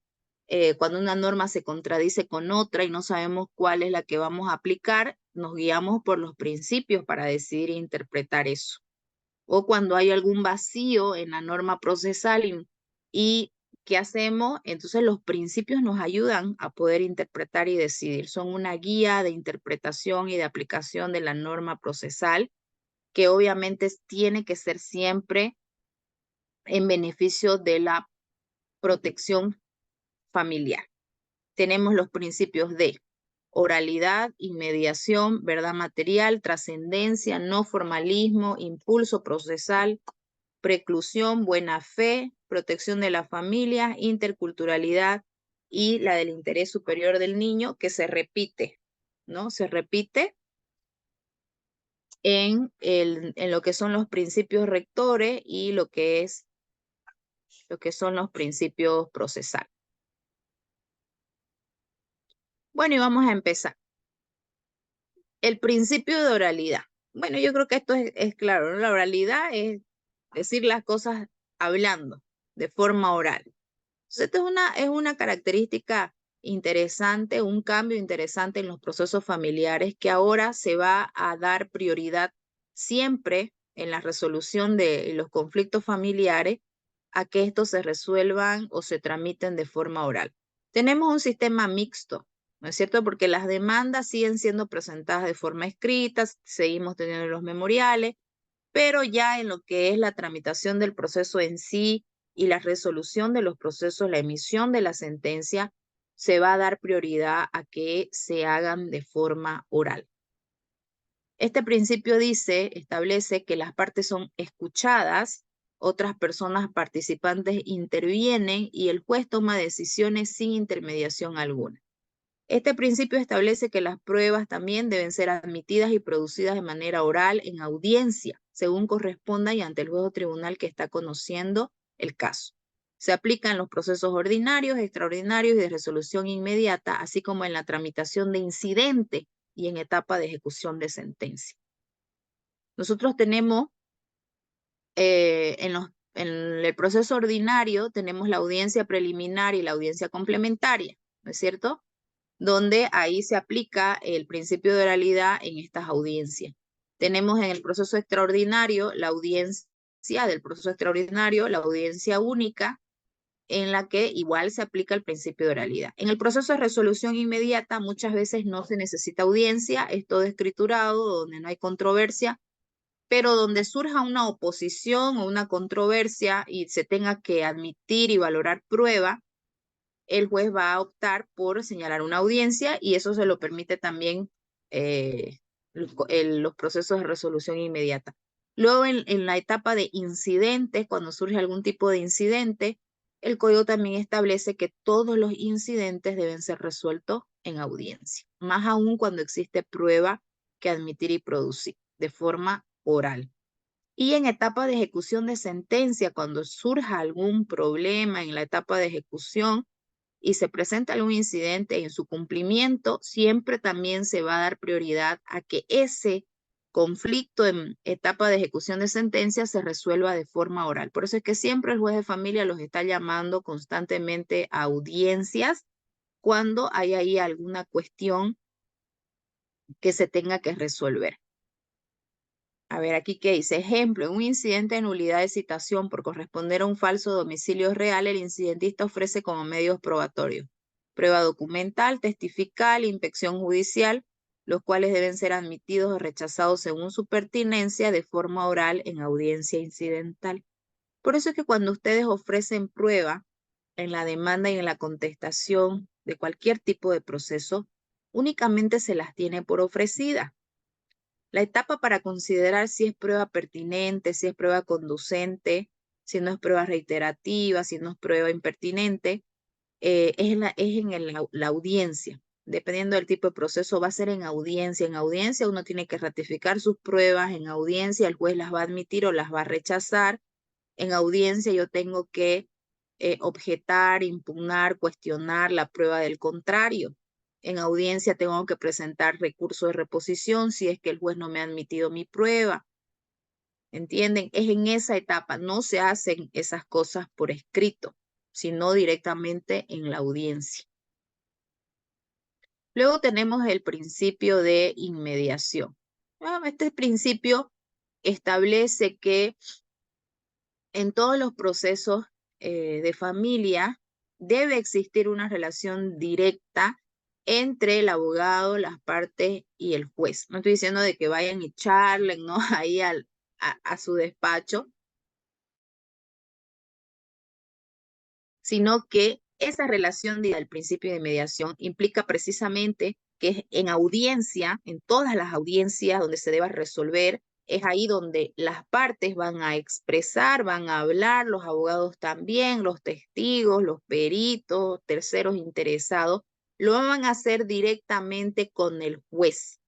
Cuando una norma se contradice con otra y no sabemos cuál es la que vamos a aplicar, nos guiamos por los principios para decidir e interpretar eso. O cuando hay algún vacío en la norma procesal y ¿qué hacemos? Entonces los principios nos ayudan a poder interpretar y decidir. Son una guía de interpretación y de aplicación de la norma procesal, que obviamente tiene que ser siempre en beneficio de la protección familiar. Tenemos los principios de oralidad, inmediación, verdad material, trascendencia, no formalismo, impulso procesal, preclusión, buena fe, protección de la familia, interculturalidad y la del interés superior del niño, que se repite, ¿no? Se repite en lo que son los principios rectores y lo que son los principios procesales. Bueno, y vamos a empezar. El principio de oralidad. Bueno, yo creo que esto es claro, ¿no? La oralidad es decir las cosas hablando de forma oral. Entonces, esta es una característica interesante, un cambio interesante en los procesos familiares, que ahora se va a dar prioridad siempre en la resolución de los conflictos familiares a que estos se resuelvan o se tramiten de forma oral. Tenemos un sistema mixto, ¿no es cierto? Porque las demandas siguen siendo presentadas de forma escrita, seguimos teniendo los memoriales, pero ya en lo que es la tramitación del proceso en sí y la resolución de los procesos, la emisión de la sentencia, se va a dar prioridad a que se hagan de forma oral. Este principio establece que las partes son escuchadas otras personas participantes intervienen y el juez toma decisiones sin intermediación alguna. Este principio establece que las pruebas también deben ser admitidas y producidas de manera oral en audiencia, según corresponda y ante el juez o tribunal que está conociendo el caso. Se aplica en los procesos ordinarios, extraordinarios y de resolución inmediata, así como en la tramitación de incidente y en etapa de ejecución de sentencia. Nosotros tenemos en el proceso ordinario tenemos la audiencia preliminar y la audiencia complementaria, ¿no es cierto? Donde ahí se aplica el principio de oralidad en estas audiencias. Tenemos en el proceso extraordinario la audiencia del proceso extraordinario, la audiencia única, en la que igual se aplica el principio de oralidad. En el proceso de resolución inmediata muchas veces no se necesita audiencia, es todo escriturado, donde no hay controversia, pero donde surja una oposición o una controversia y se tenga que admitir y valorar prueba, el juez va a optar por señalar una audiencia y eso se lo permite también los procesos de resolución inmediata. Luego en la etapa de incidentes, cuando surge algún tipo de incidente, el código también establece que todos los incidentes deben ser resueltos en audiencia, más aún cuando existe prueba que admitir y producir de forma oral. Y en etapa de ejecución de sentencia, cuando surja algún problema en la etapa de ejecución y se presenta algún incidente en su cumplimiento, siempre también se va a dar prioridad a que ese conflicto en etapa de ejecución de sentencia se resuelva de forma oral. Por eso es que siempre el juez de familia los está llamando constantemente a audiencias cuando hay ahí alguna cuestión que se tenga que resolver. A ver, aquí qué dice. Ejemplo, en un incidente de nulidad de citación por corresponder a un falso domicilio real, el incidentista ofrece como medios probatorios prueba documental, testifical, inspección judicial, los cuales deben ser admitidos o rechazados según su pertinencia de forma oral en audiencia incidental. Por eso es que cuando ustedes ofrecen prueba en la demanda y en la contestación de cualquier tipo de proceso, únicamente se las tiene por ofrecida. La etapa para considerar si es prueba pertinente, si es prueba conducente, si no es prueba reiterativa, si no es prueba impertinente, es en la audiencia. Dependiendo del tipo de proceso, va a ser en audiencia. En audiencia uno tiene que ratificar sus pruebas, en audiencia el juez las va a admitir o las va a rechazar. En audiencia yo tengo que objetar, impugnar, cuestionar la prueba del contrario. En audiencia tengo que presentar recurso de reposición si es que el juez no me ha admitido mi prueba. ¿Entienden? Es en esa etapa. No se hacen esas cosas por escrito, sino directamente en la audiencia. Luego tenemos el principio de inmediación. Este principio establece que en todos los procesos de familia debe existir una relación directa entre el abogado, las partes y el juez. No estoy diciendo de que vayan y charlen, ¿no? Ahí a su despacho, sino que esa relación del principio de mediación implica precisamente que en audiencia, en todas las audiencias donde se deba resolver, es ahí donde las partes van a expresar, van a hablar, los abogados también, los testigos, los peritos, terceros interesados, lo van a hacer directamente con el juez,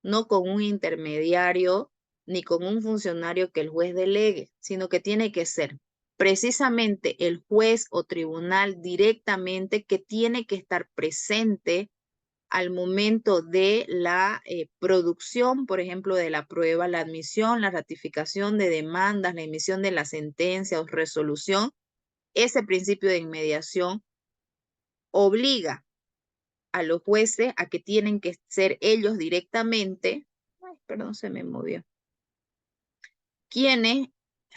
no con un intermediario ni con un funcionario que el juez delegue, sino que tiene que ser precisamente el juez o tribunal directamente que tiene que estar presente al momento de la producción, por ejemplo, de la prueba, la admisión, la ratificación de demandas, la emisión de la sentencia o resolución. Ese principio de inmediación obliga a los jueces a que tienen que ser ellos directamente, ay, perdón, se me movió, quienes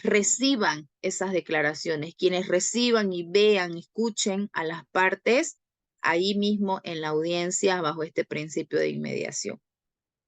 reciban esas declaraciones, quienes reciban y vean, escuchen a las partes ahí mismo en la audiencia bajo este principio de inmediación.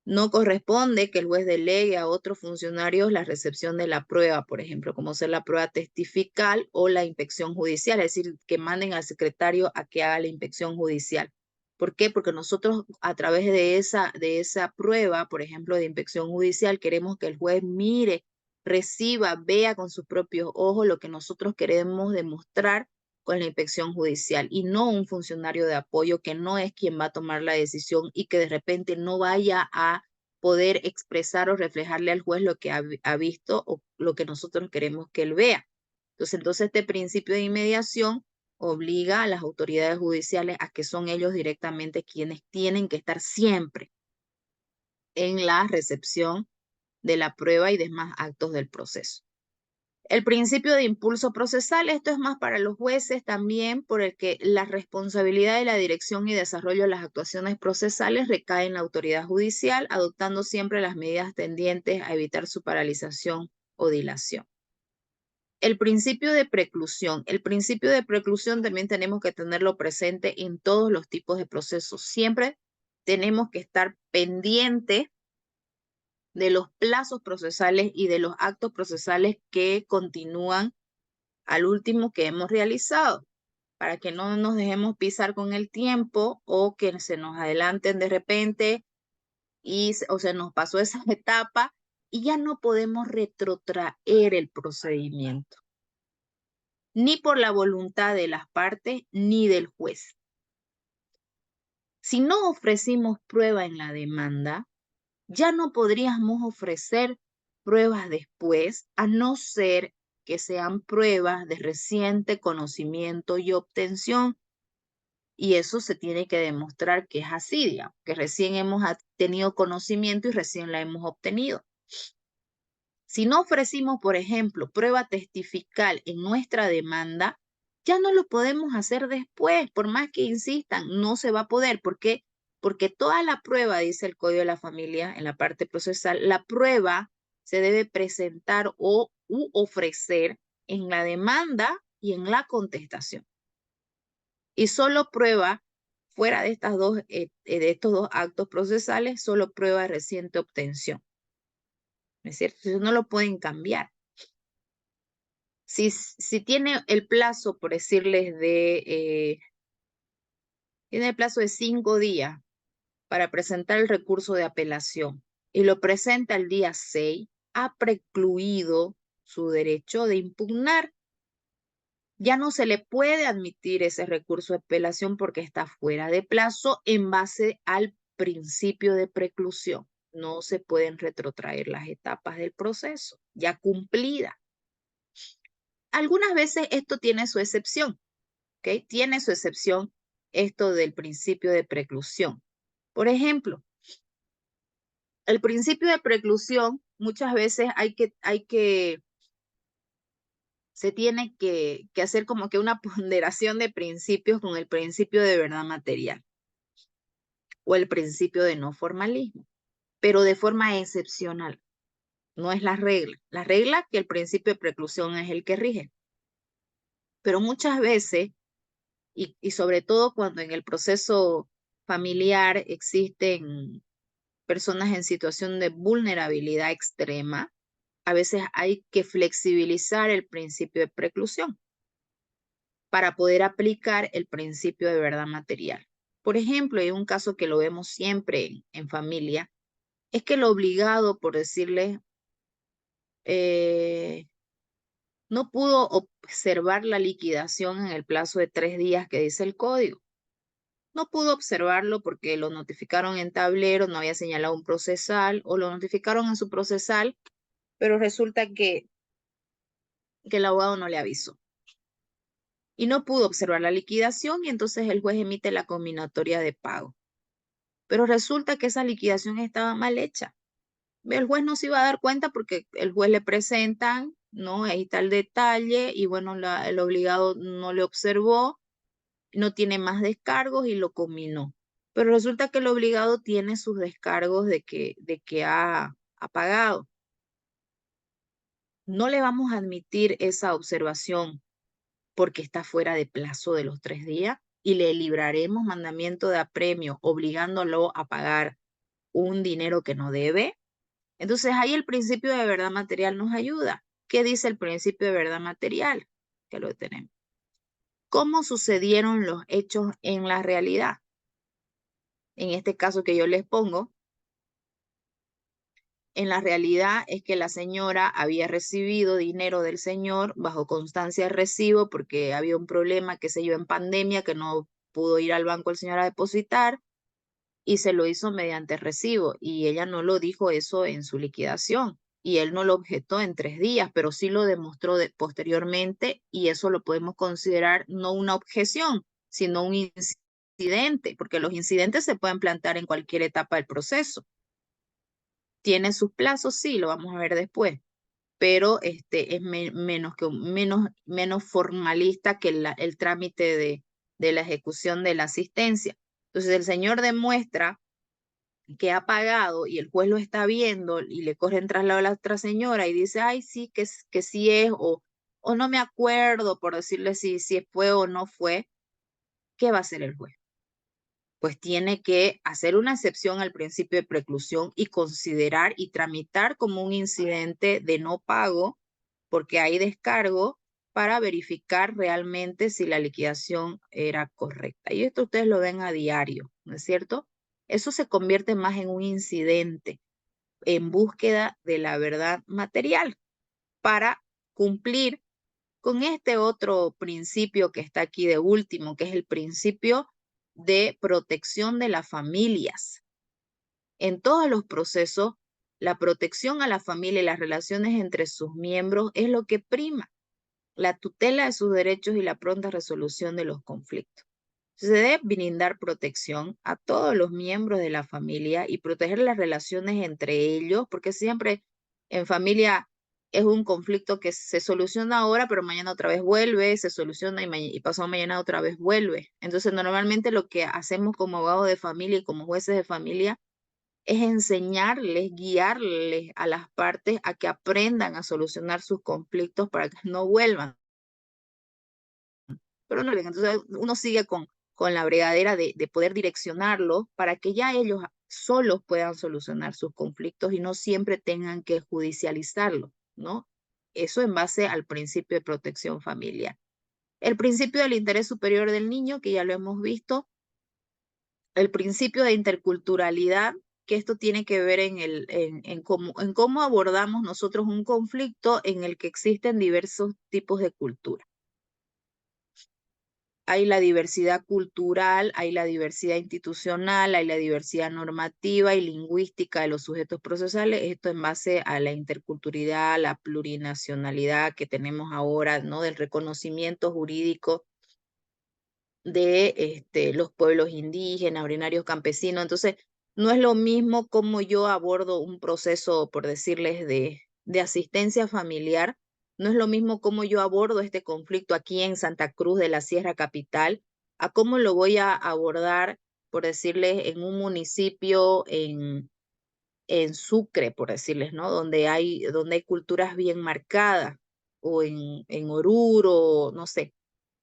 No corresponde que el juez delegue a otros funcionarios la recepción de la prueba, por ejemplo, como ser la prueba testifical o la inspección judicial, es decir, que manden al secretario a que haga la inspección judicial. ¿Por qué? Porque nosotros a través de esa prueba, por ejemplo, de inspección judicial, queremos que el juez mire reciba, vea con sus propios ojos lo que nosotros queremos demostrar con la inspección judicial y no un funcionario de apoyo que no es quien va a tomar la decisión y que de repente no vaya a poder expresar o reflejarle al juez lo que ha visto o lo que nosotros queremos que él vea. Entonces este principio de inmediación obliga a las autoridades judiciales a que son ellos directamente quienes tienen que estar siempre en la recepción de la prueba y demás actos del proceso. El principio de impulso procesal, esto es más para los jueces también, por el que la responsabilidad de la dirección y desarrollo de las actuaciones procesales recae en la autoridad judicial, adoptando siempre las medidas tendientes a evitar su paralización o dilación. El principio de preclusión. El principio de preclusión también tenemos que tenerlo presente en todos los tipos de procesos. Siempre tenemos que estar pendientes de los plazos procesales y de los actos procesales que continúan al último que hemos realizado, para que no nos dejemos pisar con el tiempo o que se nos adelanten de repente o se nos pasó esa etapa y ya no podemos retrotraer el procedimiento, ni por la voluntad de las partes ni del juez. Si no ofrecimos prueba en la demanda, ya no podríamos ofrecer pruebas después, a no ser que sean pruebas de reciente conocimiento y obtención. Y eso se tiene que demostrar que es así, digamos, que recién hemos tenido conocimiento y recién la hemos obtenido. Si no ofrecimos, por ejemplo, prueba testifical en nuestra demanda, ya no lo podemos hacer después, por más que insistan, no se va a poder. ¿Por qué? Porque toda la prueba, dice el Código de la Familia en la parte procesal, la prueba se debe presentar u ofrecer en la demanda y en la contestación. Y solo prueba, fuera de estos dos actos procesales, solo prueba de reciente obtención. ¿No es cierto? Entonces no lo pueden cambiar. Si tiene el plazo, por decirles, tiene el plazo de 5 días para presentar el recurso de apelación y lo presenta el día 6, ha precluido su derecho de impugnar. Ya no se le puede admitir ese recurso de apelación porque está fuera de plazo en base al principio de preclusión. No se pueden retrotraer las etapas del proceso ya cumplida. Algunas veces esto tiene su excepción, ¿ok? Tiene su excepción esto del principio de preclusión. Por ejemplo, el principio de preclusión muchas veces se tiene que hacer como que una ponderación de principios con el principio de verdad material o el principio de no formalismo, pero de forma excepcional. No es la regla. La regla que el principio de preclusión es el que rige. Pero muchas veces, y sobre todo cuando en el proceso familiar existen personas en situación de vulnerabilidad extrema, a veces hay que flexibilizar el principio de preclusión para poder aplicar el principio de verdad material. Por ejemplo, hay un caso que lo vemos siempre en familia, es que el obligado, por decirle, no pudo observar la liquidación en el plazo de 3 días que dice el código. No pudo observarlo porque lo notificaron en tablero, no había señalado un procesal, o lo notificaron en su procesal, pero resulta que el abogado no le avisó. Y no pudo observar la liquidación y entonces el juez emite la combinatoria de pago. Pero resulta que esa liquidación estaba mal hecha. El juez no se iba a dar cuenta porque el juez le presentan, ¿no? Ahí está el detalle y bueno, el obligado no le observó, no tiene más descargos y lo combinó. Pero resulta que el obligado tiene sus descargos de que ha pagado. No le vamos a admitir esa observación porque está fuera de plazo de los 3 días y le libraremos mandamiento de apremio obligándolo a pagar un dinero que no debe. Entonces ahí el principio de verdad material nos ayuda. ¿Qué dice el principio de verdad material? Que lo tenemos. ¿Cómo sucedieron los hechos en la realidad? En este caso que yo les pongo, en la realidad es que la señora había recibido dinero del señor bajo constancia de recibo porque había un problema, qué sé yo, en pandemia, que no pudo ir al banco el señor a depositar y se lo hizo mediante recibo y ella no lo dijo eso en su liquidación y él no lo objetó en 3 días, pero sí lo demostró posteriormente y eso lo podemos considerar no una objeción, sino un incidente, porque los incidentes se pueden plantear en cualquier etapa del proceso. Tiene sus plazos, sí, lo vamos a ver después, pero es menos formalista que el trámite de la ejecución de la asistencia. Entonces el señor demuestra que ha pagado y el juez lo está viendo y le corre en traslado a la otra señora y dice, ay, sí, que sí es, o no me acuerdo, por decirle si fue o no fue, ¿qué va a hacer el juez? Pues tiene que hacer una excepción al principio de preclusión y considerar y tramitar como un incidente de no pago, porque hay descargo para verificar realmente si la liquidación era correcta. Y esto ustedes lo ven a diario, ¿no es cierto? Eso se convierte más en un incidente en búsqueda de la verdad material para cumplir con este otro principio que está aquí de último, que es el principio de protección de las familias. En todos los procesos, la protección a la familia y las relaciones entre sus miembros es lo que prima, la tutela de sus derechos y la pronta resolución de los conflictos. Se debe brindar protección a todos los miembros de la familia y proteger las relaciones entre ellos, porque siempre en familia es un conflicto que se soluciona ahora, pero mañana otra vez vuelve, se soluciona y pasado mañana otra vez vuelve. Entonces, normalmente lo que hacemos como abogados de familia y como jueces de familia es enseñarles, guiarles a las partes a que aprendan a solucionar sus conflictos para que no vuelvan. Pero no, entonces uno sigue con la bregadera de poder direccionarlo para que ya ellos solos puedan solucionar sus conflictos y no siempre tengan que judicializarlo, ¿no? Eso en base al principio de protección familiar. El principio del interés superior del niño, que ya lo hemos visto, el principio de interculturalidad, que esto tiene que ver en cómo abordamos nosotros un conflicto en el que existen diversos tipos de cultura. Hay la diversidad cultural, hay la diversidad institucional, hay la diversidad normativa y lingüística de los sujetos procesales, esto en base a la interculturalidad, la plurinacionalidad que tenemos ahora, ¿no? Del reconocimiento jurídico de los pueblos indígenas, originarios campesinos. Entonces, no es lo mismo como yo abordo un proceso, por decirles, de asistencia familiar, no es lo mismo como yo abordo este conflicto aquí en Santa Cruz de la Sierra Capital, a cómo lo voy a abordar, por decirles, en un municipio en Sucre, por decirles, ¿no? Donde hay culturas bien marcadas, o en Oruro, no sé,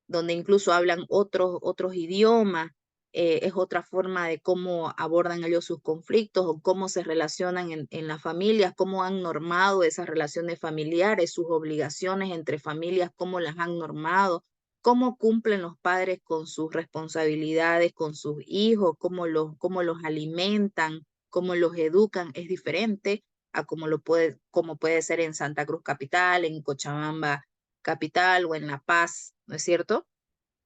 donde incluso hablan otros idiomas, es otra forma de cómo abordan ellos sus conflictos o cómo se relacionan en las familias, cómo han normado esas relaciones familiares, sus obligaciones entre familias, cómo las han normado, cómo cumplen los padres con sus responsabilidades, con sus hijos, cómo los alimentan, cómo los educan, es diferente a como puede ser en Santa Cruz Capital, en Cochabamba Capital o en La Paz, ¿no es cierto?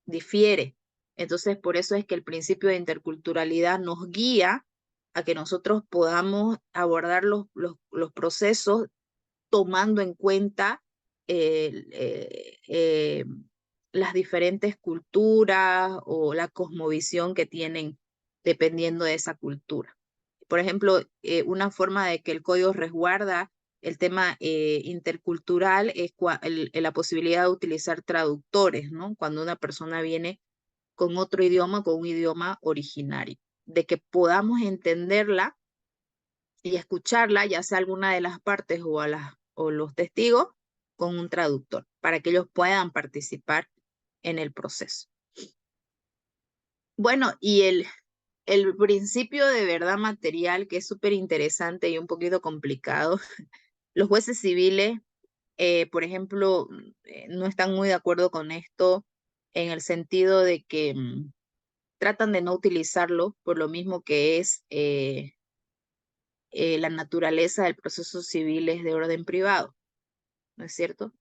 Difiere. Entonces, por eso es que el principio de interculturalidad nos guía a que nosotros podamos abordar los procesos tomando en cuenta eh, eh, eh, las diferentes culturas o la cosmovisión que tienen dependiendo de esa cultura. Por ejemplo, una forma de que el código resguarda el tema intercultural es la posibilidad de utilizar traductores, ¿no? Cuando una persona viene con otro idioma, con un idioma originario, de que podamos entenderla y escucharla, ya sea alguna de las partes o los testigos, con un traductor, para que ellos puedan participar en el proceso. Bueno, y el principio de verdad material, que es súper interesante y un poquito complicado, los jueces civiles, por ejemplo, no están muy de acuerdo con esto en el sentido de que tratan de no utilizarlo por lo mismo que la naturaleza del proceso civil es de orden privado, ¿no es cierto?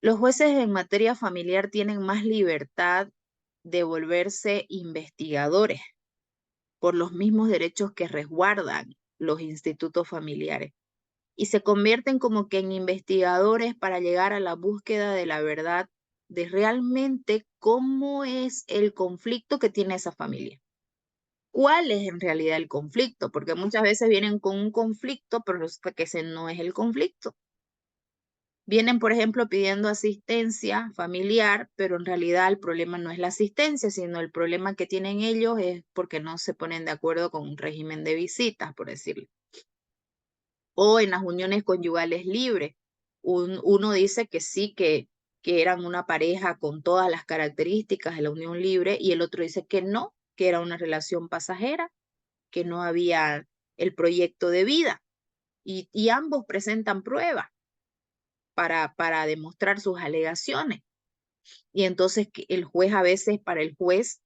Los jueces en materia familiar tienen más libertad de volverse investigadores por los mismos derechos que resguardan los institutos familiares y se convierten como que en investigadores para llegar a la búsqueda de la verdad de realmente cómo es el conflicto que tiene esa familia. ¿Cuál es en realidad el conflicto? Porque muchas veces vienen con un conflicto, pero resulta que ese no es el conflicto. Vienen, por ejemplo, pidiendo asistencia familiar, pero en realidad el problema no es la asistencia, sino el problema que tienen ellos es porque no se ponen de acuerdo con un régimen de visitas, por decirlo. O en las uniones conyugales libres. Uno dice que sí, que eran una pareja con todas las características de la unión libre y el otro dice que no, que era una relación pasajera, que no había el proyecto de vida. Y ambos presentan pruebas para demostrar sus alegaciones. Y entonces el juez a veces, para el juez,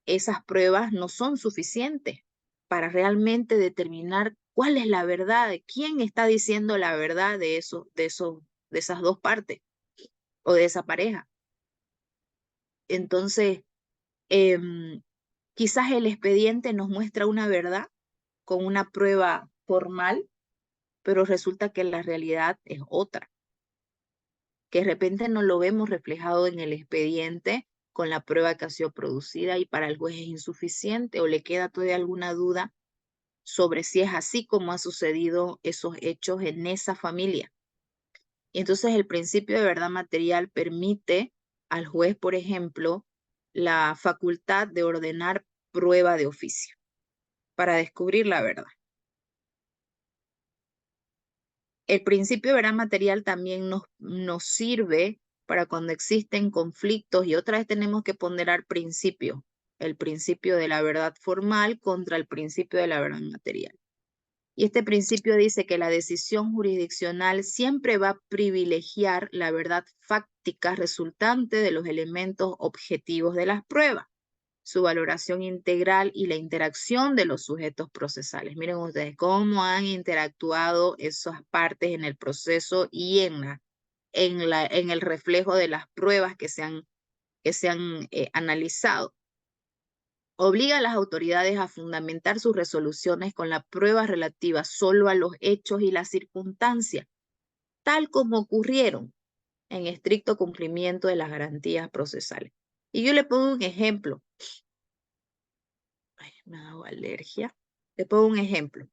esas pruebas no son suficientes para realmente determinar cuál es la verdad, de quién está diciendo la verdad de esas dos partes o de esa pareja. Entonces, quizás el expediente nos muestra una verdad con una prueba formal, pero resulta que la realidad es otra, que de repente no lo vemos reflejado en el expediente con la prueba que ha sido producida y para el juez es insuficiente o le queda todavía alguna duda sobre si es así como ha sucedido esos hechos en esa familia. Y entonces el principio de verdad material permite al juez, por ejemplo, la facultad de ordenar prueba de oficio para descubrir la verdad. El principio de verdad material también nos sirve para cuando existen conflictos y otra vez tenemos que ponderar principios, el principio de la verdad formal contra el principio de la verdad material. Y este principio dice que la decisión jurisdiccional siempre va a privilegiar la verdad fáctica resultante de los elementos objetivos de las pruebas, su valoración integral y la interacción de los sujetos procesales. Miren ustedes cómo han interactuado esas partes en el proceso y en el reflejo de las pruebas que se han analizado. Obliga a las autoridades a fundamentar sus resoluciones con la prueba relativa solo a los hechos y las circunstancias, tal como ocurrieron en estricto cumplimiento de las garantías procesales. Y yo le pongo un ejemplo. Ay, me ha dado alergia. Le pongo un ejemplo.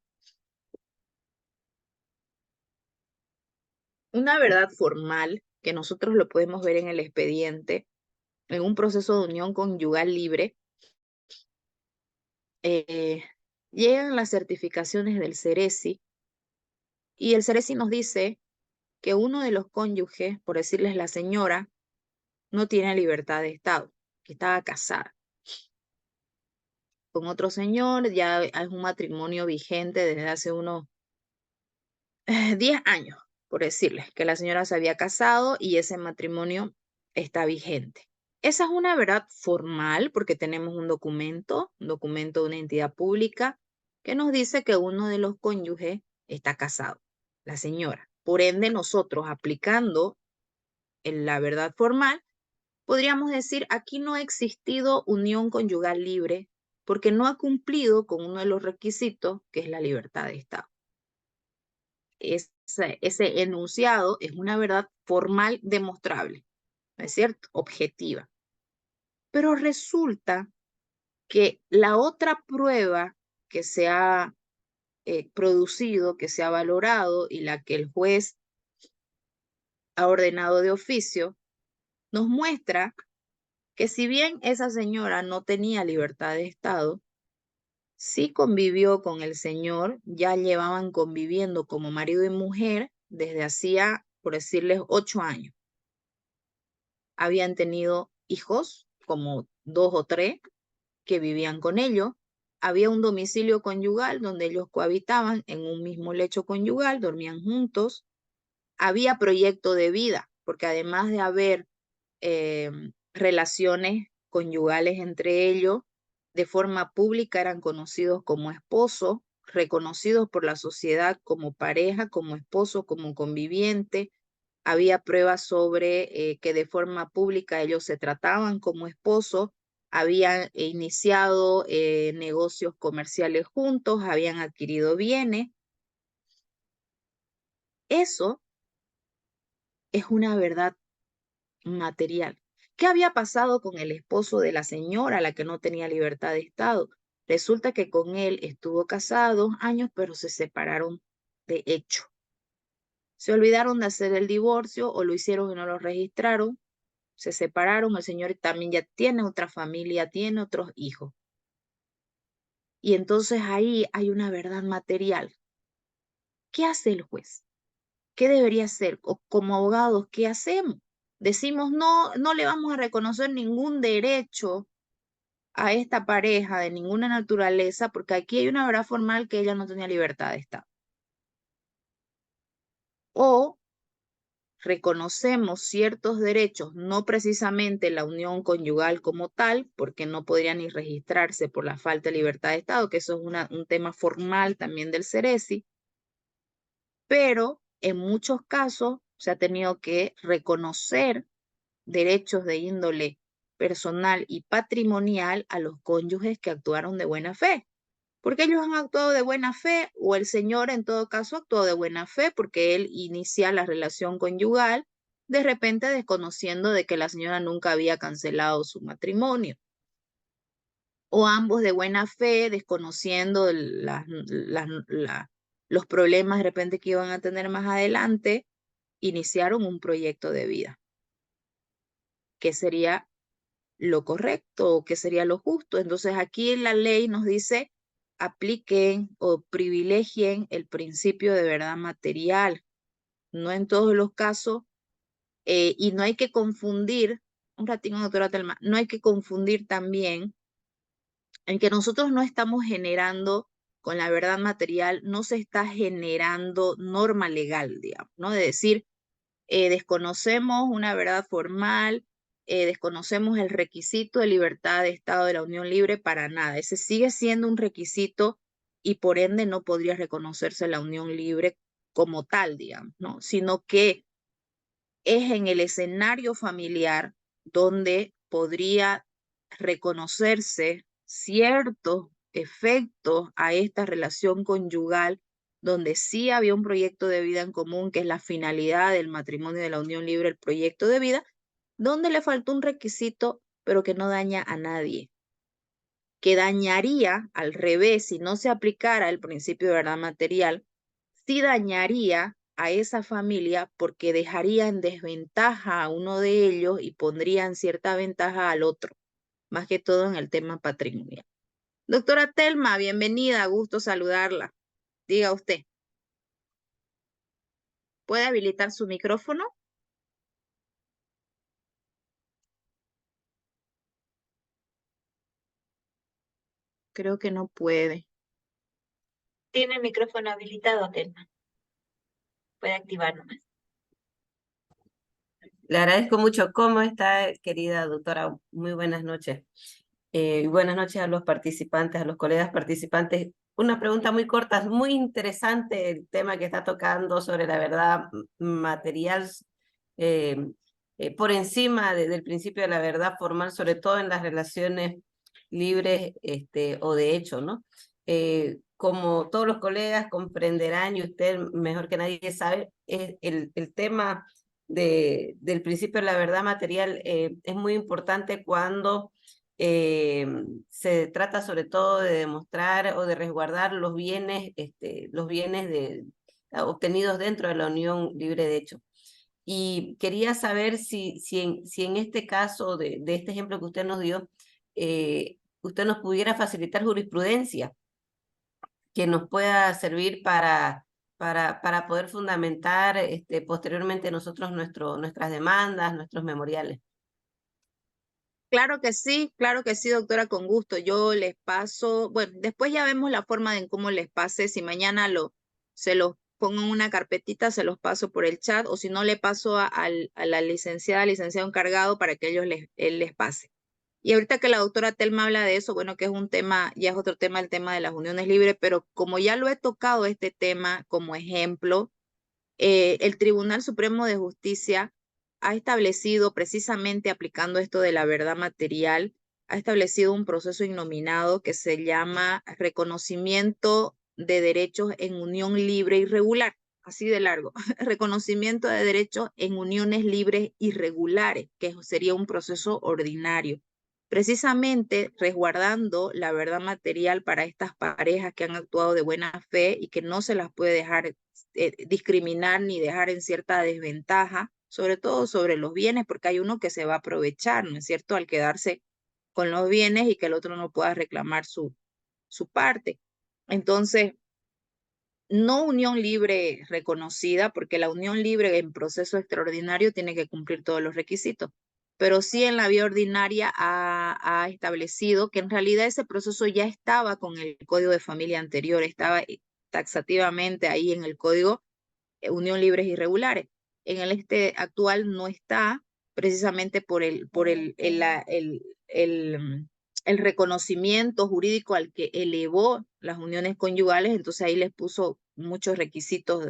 Una verdad formal que nosotros lo podemos ver en el expediente, en un proceso de unión conyugal libre, llegan las certificaciones del CERESI y el CERESI nos dice que uno de los cónyuges, por decirles la señora, no tiene libertad de Estado, que estaba casada con otro señor, ya es un matrimonio vigente desde hace unos 10 años, por decirles, que la señora se había casado y ese matrimonio está vigente. Esa es una verdad formal porque tenemos un documento de una entidad pública que nos dice que uno de los cónyuges está casado, la señora. Por ende, nosotros aplicando la verdad formal, podríamos decir, aquí no ha existido unión conyugal libre porque no ha cumplido con uno de los requisitos, que es la libertad de Estado. Ese enunciado es una verdad formal demostrable, ¿no es cierto? Objetiva. Pero resulta que la otra prueba que se ha producido, que se ha valorado y la que el juez ha ordenado de oficio, nos muestra que si bien esa señora no tenía libertad de Estado, sí convivió con el señor, ya llevaban conviviendo como marido y mujer desde hacía, por decirles, 8 años. Habían tenido hijos, como 2 o 3, que vivían con ellos. Había un domicilio conyugal donde ellos cohabitaban en un mismo lecho conyugal, dormían juntos. Había proyecto de vida, porque además de haber relaciones conyugales entre ellos, de forma pública eran conocidos como esposos, reconocidos por la sociedad como pareja, como esposo, como conviviente. Había pruebas sobre que de forma pública ellos se trataban como esposos, habían iniciado negocios comerciales juntos, habían adquirido bienes. Eso es una verdad material. ¿Qué había pasado con el esposo de la señora, la que no tenía libertad de estado? Resulta que con él estuvo casado 2 años, pero se separaron de hecho. Se olvidaron de hacer el divorcio o lo hicieron y no lo registraron. Se separaron, el señor también ya tiene otra familia, tiene otros hijos. Y entonces ahí hay una verdad material. ¿Qué hace el juez? ¿Qué debería hacer? O como abogados, ¿qué hacemos? Decimos, no, no le vamos a reconocer ningún derecho a esta pareja de ninguna naturaleza, porque aquí hay una verdad formal que ella no tenía libertad de estado. O reconocemos ciertos derechos, no precisamente la unión conyugal como tal, porque no podría ni registrarse por la falta de libertad de estado, que eso es un tema formal también del Ceresi, pero en muchos casos se ha tenido que reconocer derechos de índole personal y patrimonial a los cónyuges que actuaron de buena fe. Porque ellos han actuado de buena fe, o el señor en todo caso actuó de buena fe porque él inicia la relación conyugal, de repente desconociendo de que la señora nunca había cancelado su matrimonio. O ambos de buena fe, desconociendo los problemas de repente que iban a tener más adelante, iniciaron un proyecto de vida. ¿Qué sería lo correcto o qué sería lo justo? Entonces aquí la ley nos dice apliquen o privilegien el principio de verdad material, no en todos los casos, y no hay que confundir, un ratito, doctora Telma, no hay que confundir también en que nosotros no estamos generando con la verdad material, no se está generando norma legal, digamos, ¿no? De decir, desconocemos una verdad formal, desconocemos el requisito de libertad de Estado de la Unión Libre para nada. Ese sigue siendo un requisito y por ende no podría reconocerse la unión libre como tal, digamos, ¿no? Sino que es en el escenario familiar donde podría reconocerse ciertos efectos a esta relación conyugal, donde sí había un proyecto de vida en común, que es la finalidad del matrimonio de la unión libre, el proyecto de vida, donde le faltó un requisito, pero que no daña a nadie, que dañaría al revés si no se aplicara el principio de verdad material, sí dañaría a esa familia porque dejaría en desventaja a uno de ellos y pondría en cierta ventaja al otro, más que todo en el tema patrimonial. Doctora Telma, bienvenida, gusto saludarla. Diga usted, ¿puede habilitar su micrófono? Creo que no puede. Tiene el micrófono habilitado, Telma. Puede activar nomás. Le agradezco mucho. ¿Cómo está, querida doctora? Muy buenas noches. Y buenas noches a los participantes, a los colegas participantes. Una pregunta muy corta, es muy interesante el tema que está tocando sobre la verdad material eh, por encima del principio de la verdad formal, sobre todo en las relaciones libres o de hecho, ¿no? Como todos los colegas comprenderán y usted mejor que nadie sabe, es el tema del principio de la verdad material es muy importante cuando se trata sobre todo de demostrar o de resguardar los bienes obtenidos dentro de la unión libre de hecho. Y quería saber si en este caso de este ejemplo que usted nos dio, usted nos pudiera facilitar jurisprudencia que nos pueda servir para poder fundamentar posteriormente nosotros nuestras demandas, nuestros memoriales. Claro que sí, doctora, con gusto. Yo les paso, bueno, después ya vemos la forma de en cómo les pase. Si mañana se los pongo en una carpetita, se los paso por el chat, o si no, le paso a la licenciado encargado para que él les pase. Y ahorita que la doctora Telma habla de eso, bueno, que es un tema, ya es otro tema, el tema de las uniones libres, pero como ya lo he tocado este tema como ejemplo, el Tribunal Supremo de Justicia ha establecido, precisamente aplicando esto de la verdad material, ha establecido un proceso innominado que se llama reconocimiento de derechos en unión libre y regular, así de largo, reconocimiento de derechos en uniones libres y regulares, que sería un proceso ordinario, precisamente resguardando la verdad material para estas parejas que han actuado de buena fe y que no se las puede dejar discriminar ni dejar en cierta desventaja, sobre todo sobre los bienes, porque hay uno que se va a aprovechar, ¿no es cierto?, al quedarse con los bienes y que el otro no pueda reclamar su parte. Entonces, no unión libre reconocida, porque la unión libre en proceso extraordinario tiene que cumplir todos los requisitos, pero sí en la vía ordinaria ha establecido que en realidad ese proceso ya estaba con el Código de Familia anterior, estaba taxativamente ahí en el Código unión libres y regulares. En el actual no está, precisamente por el reconocimiento jurídico al que elevó las uniones conyugales, entonces ahí les puso muchos requisitos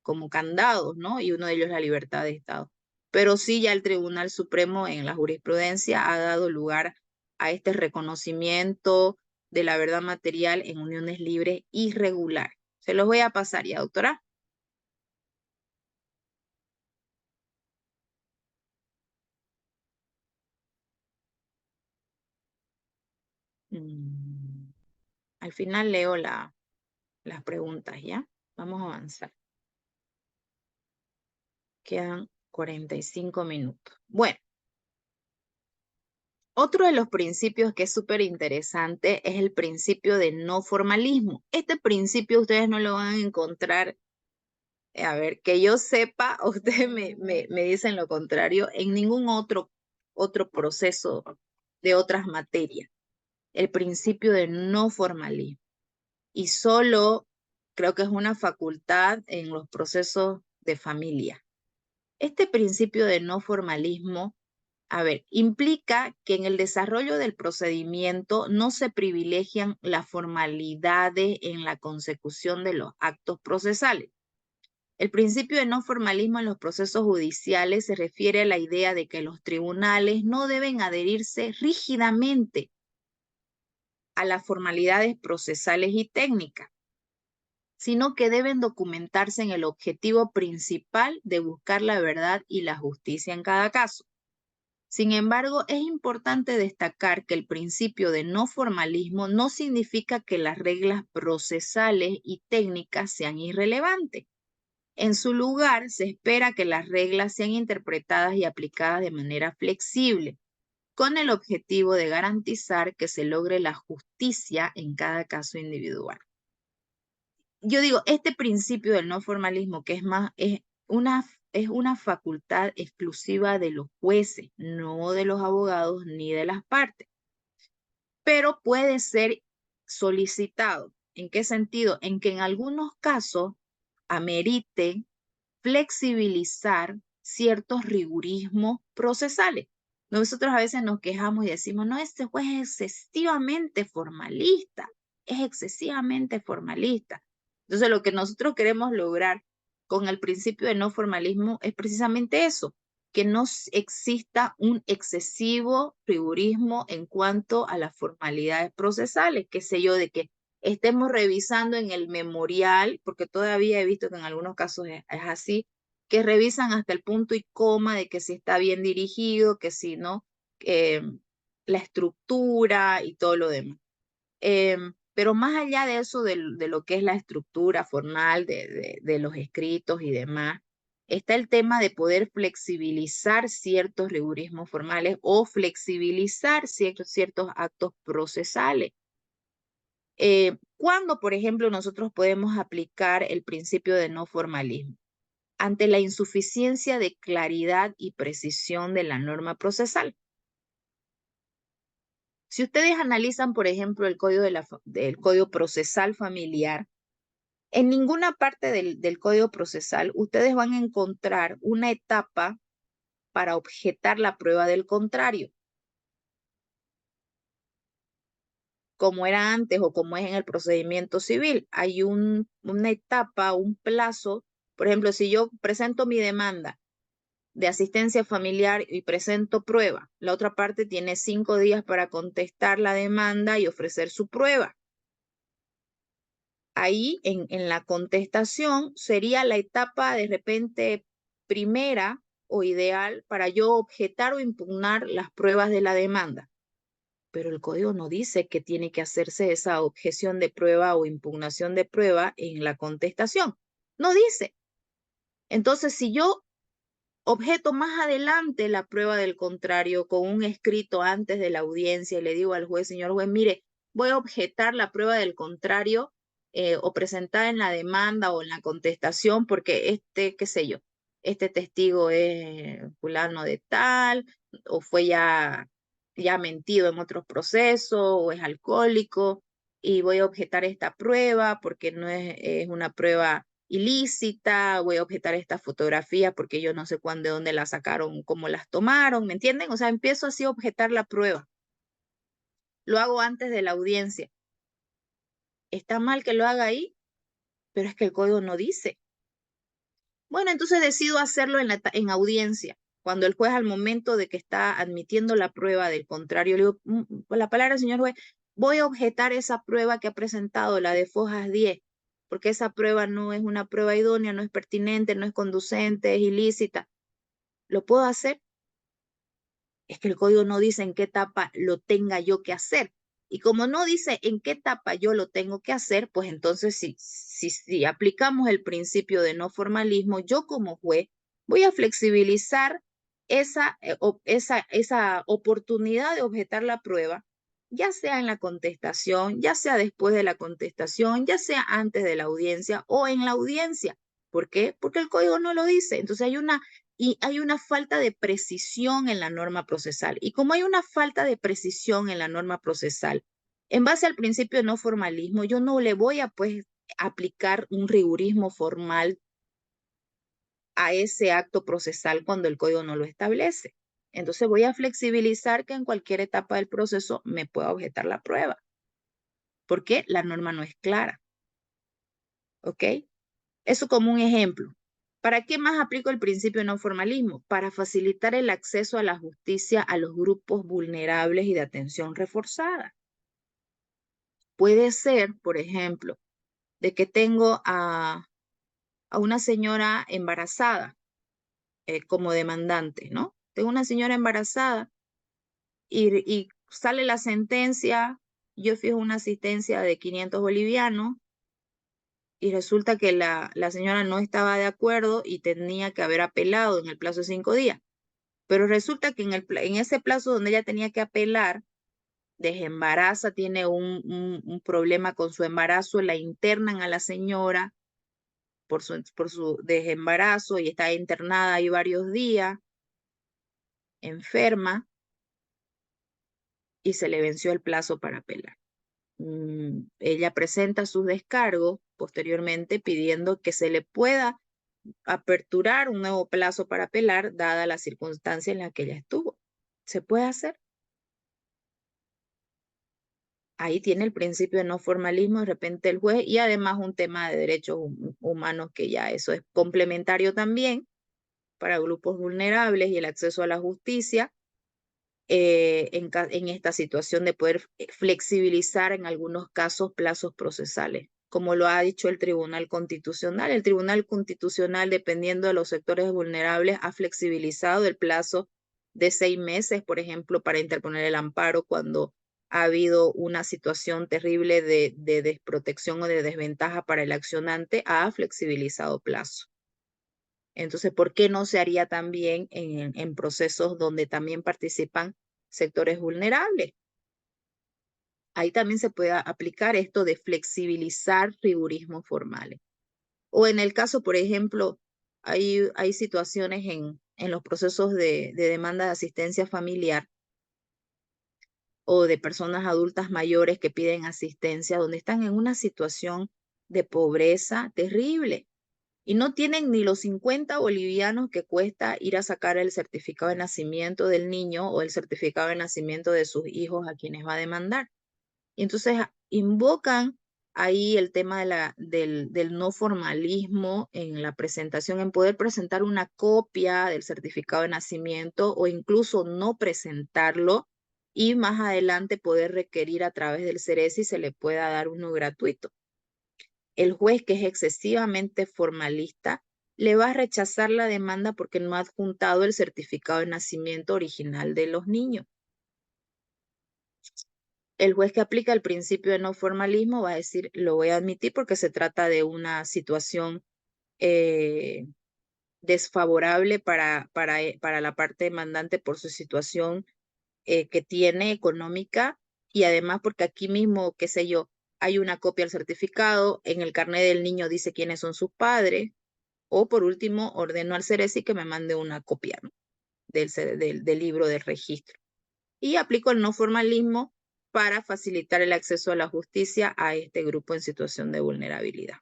como candados, ¿no? Y uno de ellos es la libertad de Estado. Pero sí, ya el Tribunal Supremo en la jurisprudencia ha dado lugar a este reconocimiento de la verdad material en uniones libres y regulares. Se los voy a pasar ya, doctora. Al final leo las preguntas, ¿ya? Vamos a avanzar. Quedan 45 minutos. Bueno, otro de los principios que es súper interesante es el principio de no formalismo. Este principio ustedes no lo van a encontrar, a ver, que yo sepa, ustedes me dicen lo contrario, en ningún otro proceso de otras materias. El principio de no formalismo. Y solo creo que es una facultad en los procesos de familia. Este principio de no formalismo, a ver, implica que en el desarrollo del procedimiento no se privilegian las formalidades en la consecución de los actos procesales. El principio de no formalismo en los procesos judiciales se refiere a la idea de que los tribunales no deben adherirse rígidamente a las formalidades procesales y técnicas, sino que deben documentarse en el objetivo principal de buscar la verdad y la justicia en cada caso. Sin embargo, es importante destacar que el principio de no formalismo no significa que las reglas procesales y técnicas sean irrelevantes. En su lugar, se espera que las reglas sean interpretadas y aplicadas de manera flexible, con el objetivo de garantizar que se logre la justicia en cada caso individual. Yo digo, este principio del no formalismo, que es una facultad exclusiva de los jueces, no de los abogados ni de las partes, pero puede ser solicitado. ¿En qué sentido? En que en algunos casos amerite flexibilizar ciertos rigurismos procesales. Nosotros a veces nos quejamos y decimos, no, este juez es excesivamente formalista, es excesivamente formalista. Entonces, lo que nosotros queremos lograr con el principio de no formalismo es precisamente eso, que no exista un excesivo rigurismo en cuanto a las formalidades procesales, qué sé yo, de que estemos revisando en el memorial, porque todavía he visto que en algunos casos es así, que revisan hasta el punto y coma de que si está bien dirigido, que si no, la estructura y todo lo demás. Pero más allá de eso, de lo que es la estructura formal de los escritos y demás, está el tema de poder flexibilizar ciertos rigurismos formales o flexibilizar ciertos actos procesales. ¿Cuándo, por ejemplo, nosotros podemos aplicar el principio de no formalismo? Ante la insuficiencia de claridad y precisión de la norma procesal. Si ustedes analizan, por ejemplo, el Código Procesal Familiar, en ninguna parte del Código Procesal ustedes van a encontrar una etapa para objetar la prueba del contrario. como era antes o como es en el procedimiento civil. Hay una etapa, un plazo. Por ejemplo, si yo presento mi demanda de asistencia familiar y presento prueba, la otra parte tiene 5 días para contestar la demanda y ofrecer su prueba. Ahí en la contestación sería la etapa de repente primera o ideal para yo objetar o impugnar las pruebas de la demanda. Pero el código no dice que tiene que hacerse esa objeción de prueba o impugnación de prueba en la contestación. No dice. Entonces, si yo objeto más adelante la prueba del contrario con un escrito antes de la audiencia y le digo al juez, señor juez, mire, voy a objetar la prueba del contrario o presentada en la demanda o en la contestación porque qué sé yo, este testigo es fulano de tal o fue ya mentido en otros procesos o es alcohólico y voy a objetar esta prueba porque no es una prueba ilícita, voy a objetar esta fotografía porque yo no sé cuándo, de dónde la sacaron, cómo las tomaron, ¿me entienden? O sea, empiezo así a objetar la prueba. Lo hago antes de la audiencia. Está mal que lo haga ahí, pero es que el código no dice. Bueno, entonces decido hacerlo en audiencia. Cuando el juez al momento de que está admitiendo la prueba del contrario, le digo, la palabra, señor juez, voy a objetar esa prueba que ha presentado, la de Fojas 10, porque esa prueba no es una prueba idónea, no es pertinente, no es conducente, es ilícita. ¿Lo puedo hacer? Es que el código no dice en qué etapa lo tenga yo que hacer. Y como no dice en qué etapa yo lo tengo que hacer, pues entonces si aplicamos el principio de no formalismo, yo como juez voy a flexibilizar esa oportunidad de objetar la prueba, ya sea en la contestación, ya sea después de la contestación, ya sea antes de la audiencia o en la audiencia. ¿Por qué? Porque el código no lo dice. Entonces hay una falta de precisión en la norma procesal. Y como hay una falta de precisión en la norma procesal, en base al principio de no formalismo, yo no le voy a pues aplicar un rigurismo formal a ese acto procesal cuando el código no lo establece. Entonces voy a flexibilizar que en cualquier etapa del proceso me pueda objetar la prueba, porque la norma no es clara. ¿Ok? Eso como un ejemplo. ¿Para qué más aplico el principio de no formalismo? Para facilitar el acceso a la justicia a los grupos vulnerables y de atención reforzada. Puede ser, por ejemplo, de que tengo a una señora embarazada como demandante, ¿no? Tengo una señora embarazada y sale la sentencia, yo fijo una asistencia de 500 bolivianos y resulta que la señora no estaba de acuerdo y tenía que haber apelado en el plazo de 5 días. Pero resulta que en ese plazo donde ella tenía que apelar, desembaraza, tiene un problema con su embarazo, la internan a la señora por su desembarazo y está internada ahí varios días, enferma, y se le venció el plazo para apelar. Ella presenta sus descargos posteriormente pidiendo que se le pueda aperturar un nuevo plazo para apelar, dada la circunstancia en la que ella estuvo. ¿Se puede hacer? Ahí tiene el principio de no formalismo de repente el juez y además un tema de derechos humanos que ya eso es complementario también para grupos vulnerables y el acceso a la justicia en esta situación de poder flexibilizar en algunos casos plazos procesales, como lo ha dicho el Tribunal Constitucional. El Tribunal Constitucional, dependiendo de los sectores vulnerables, ha flexibilizado el plazo de 6 meses, por ejemplo, para interponer el amparo cuando ha habido una situación terrible de desprotección o de desventaja para el accionante, ha flexibilizado plazo. Entonces, ¿por qué no se haría también en procesos donde también participan sectores vulnerables? Ahí también se puede aplicar esto de flexibilizar rigurismos formales. O en el caso, por ejemplo, hay situaciones en los procesos de demanda de asistencia familiar o de personas adultas mayores que piden asistencia, donde están en una situación de pobreza terrible y no tienen ni los 50 bolivianos que cuesta ir a sacar el certificado de nacimiento del niño o el certificado de nacimiento de sus hijos a quienes va a demandar. Y entonces invocan ahí el tema del no formalismo en la presentación, en poder presentar una copia del certificado de nacimiento o incluso no presentarlo y más adelante poder requerir a través del CERESI se le pueda dar uno gratuito. El juez, que es excesivamente formalista, le va a rechazar la demanda porque no ha adjuntado el certificado de nacimiento original de los niños. El juez que aplica el principio de no formalismo va a decir, lo voy a admitir porque se trata de una situación desfavorable para la parte demandante por su situación que tiene económica y además porque aquí mismo, qué sé yo, hay una copia del certificado, en el carnet del niño dice quiénes son sus padres, o por último ordeno al CERESI que me mande una copia, ¿no? del libro del registro. Y aplico el no formalismo para facilitar el acceso a la justicia a este grupo en situación de vulnerabilidad.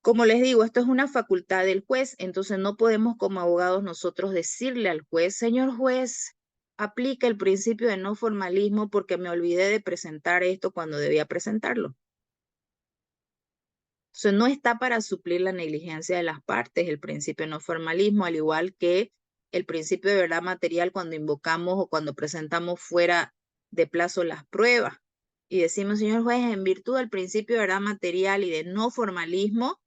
Como les digo, esto es una facultad del juez, entonces no podemos como abogados nosotros decirle al juez, señor juez, aplica el principio de no formalismo porque me olvidé de presentar esto cuando debía presentarlo. Entonces no está para suplir la negligencia de las partes el principio de no formalismo, al igual que el principio de verdad material cuando invocamos o cuando presentamos fuera de plazo las pruebas. Y decimos, señor juez, en virtud del principio de verdad material y de no formalismo,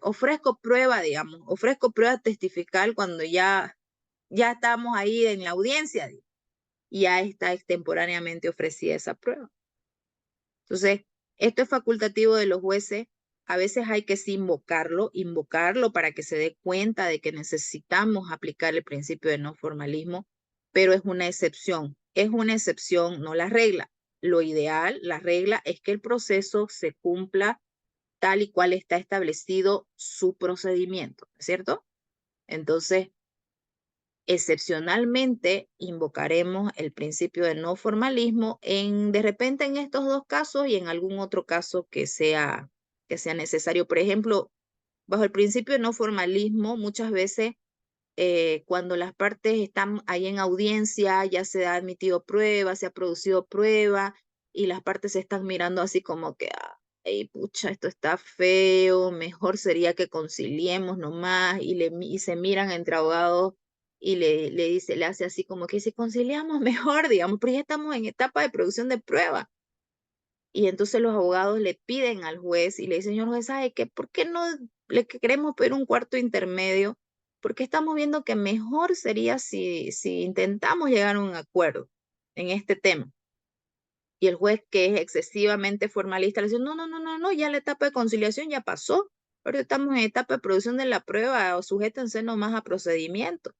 ofrezco prueba, digamos, ofrezco prueba testifical cuando ya estamos ahí en la audiencia y ya está extemporáneamente ofrecida esa prueba. Entonces, esto es facultativo de los jueces. A veces hay que sí invocarlo para que se dé cuenta de que necesitamos aplicar el principio de no formalismo, pero es una excepción, no la regla. Lo ideal, la regla, es que el proceso se cumpla tal y cual está establecido su procedimiento, ¿cierto? Entonces, excepcionalmente invocaremos el principio de no formalismo de repente en estos dos casos y en algún otro caso que sea necesario. Por ejemplo, bajo el principio de no formalismo, muchas veces cuando las partes están ahí en audiencia, ya se ha admitido prueba, se ha producido prueba y las partes se están mirando así como que, ay, pucha, esto está feo, mejor sería que conciliemos nomás y se miran entre abogados y le hace así como que si conciliamos mejor, digamos, pero ya estamos en etapa de producción de prueba. Y entonces los abogados le piden al juez y le dicen, señor juez, ¿sabe qué? ¿Por qué no le queremos pedir un cuarto intermedio? Porque estamos viendo que mejor sería si intentamos llegar a un acuerdo en este tema. Y el juez, que es excesivamente formalista, le dice, no, ya la etapa de conciliación ya pasó. Pero estamos en etapa de producción de la prueba o sujétense nomás a procedimiento.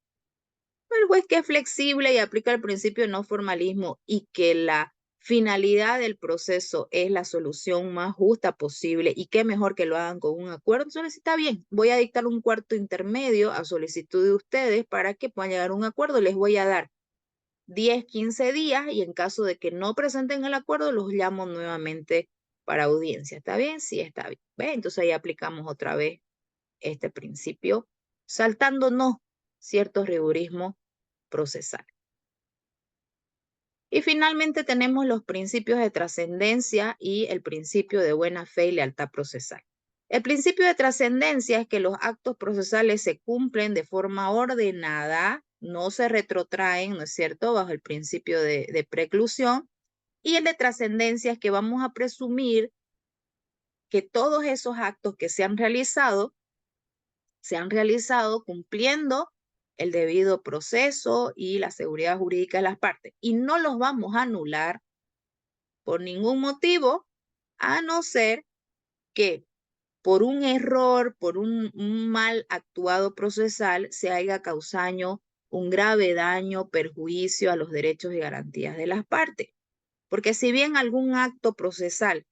Pero el juez, que es flexible y aplica el principio de no formalismo y que la finalidad del proceso es la solución más justa posible y qué mejor que lo hagan con un acuerdo. Entonces está bien, voy a dictar un cuarto intermedio a solicitud de ustedes para que puedan llegar a un acuerdo. Les voy a dar 10, 15 días y en caso de que no presenten el acuerdo, los llamo nuevamente para audiencia. ¿Está bien? Sí, está bien. ¿Ve? Entonces ahí aplicamos otra vez este principio, saltándonos ciertos rigorismos procesal. Y finalmente tenemos los principios de trascendencia y el principio de buena fe y lealtad procesal. El principio de trascendencia es que los actos procesales se cumplen de forma ordenada, no se retrotraen, ¿no es cierto?, bajo el principio de preclusión. Y el de trascendencia es que vamos a presumir que todos esos actos que se han realizado cumpliendo el debido proceso y la seguridad jurídica de las partes. Y no los vamos a anular por ningún motivo, a no ser que por un error, por un mal actuado procesal, se haya causado un grave daño, perjuicio a los derechos y garantías de las partes. Porque si bien algún acto procesal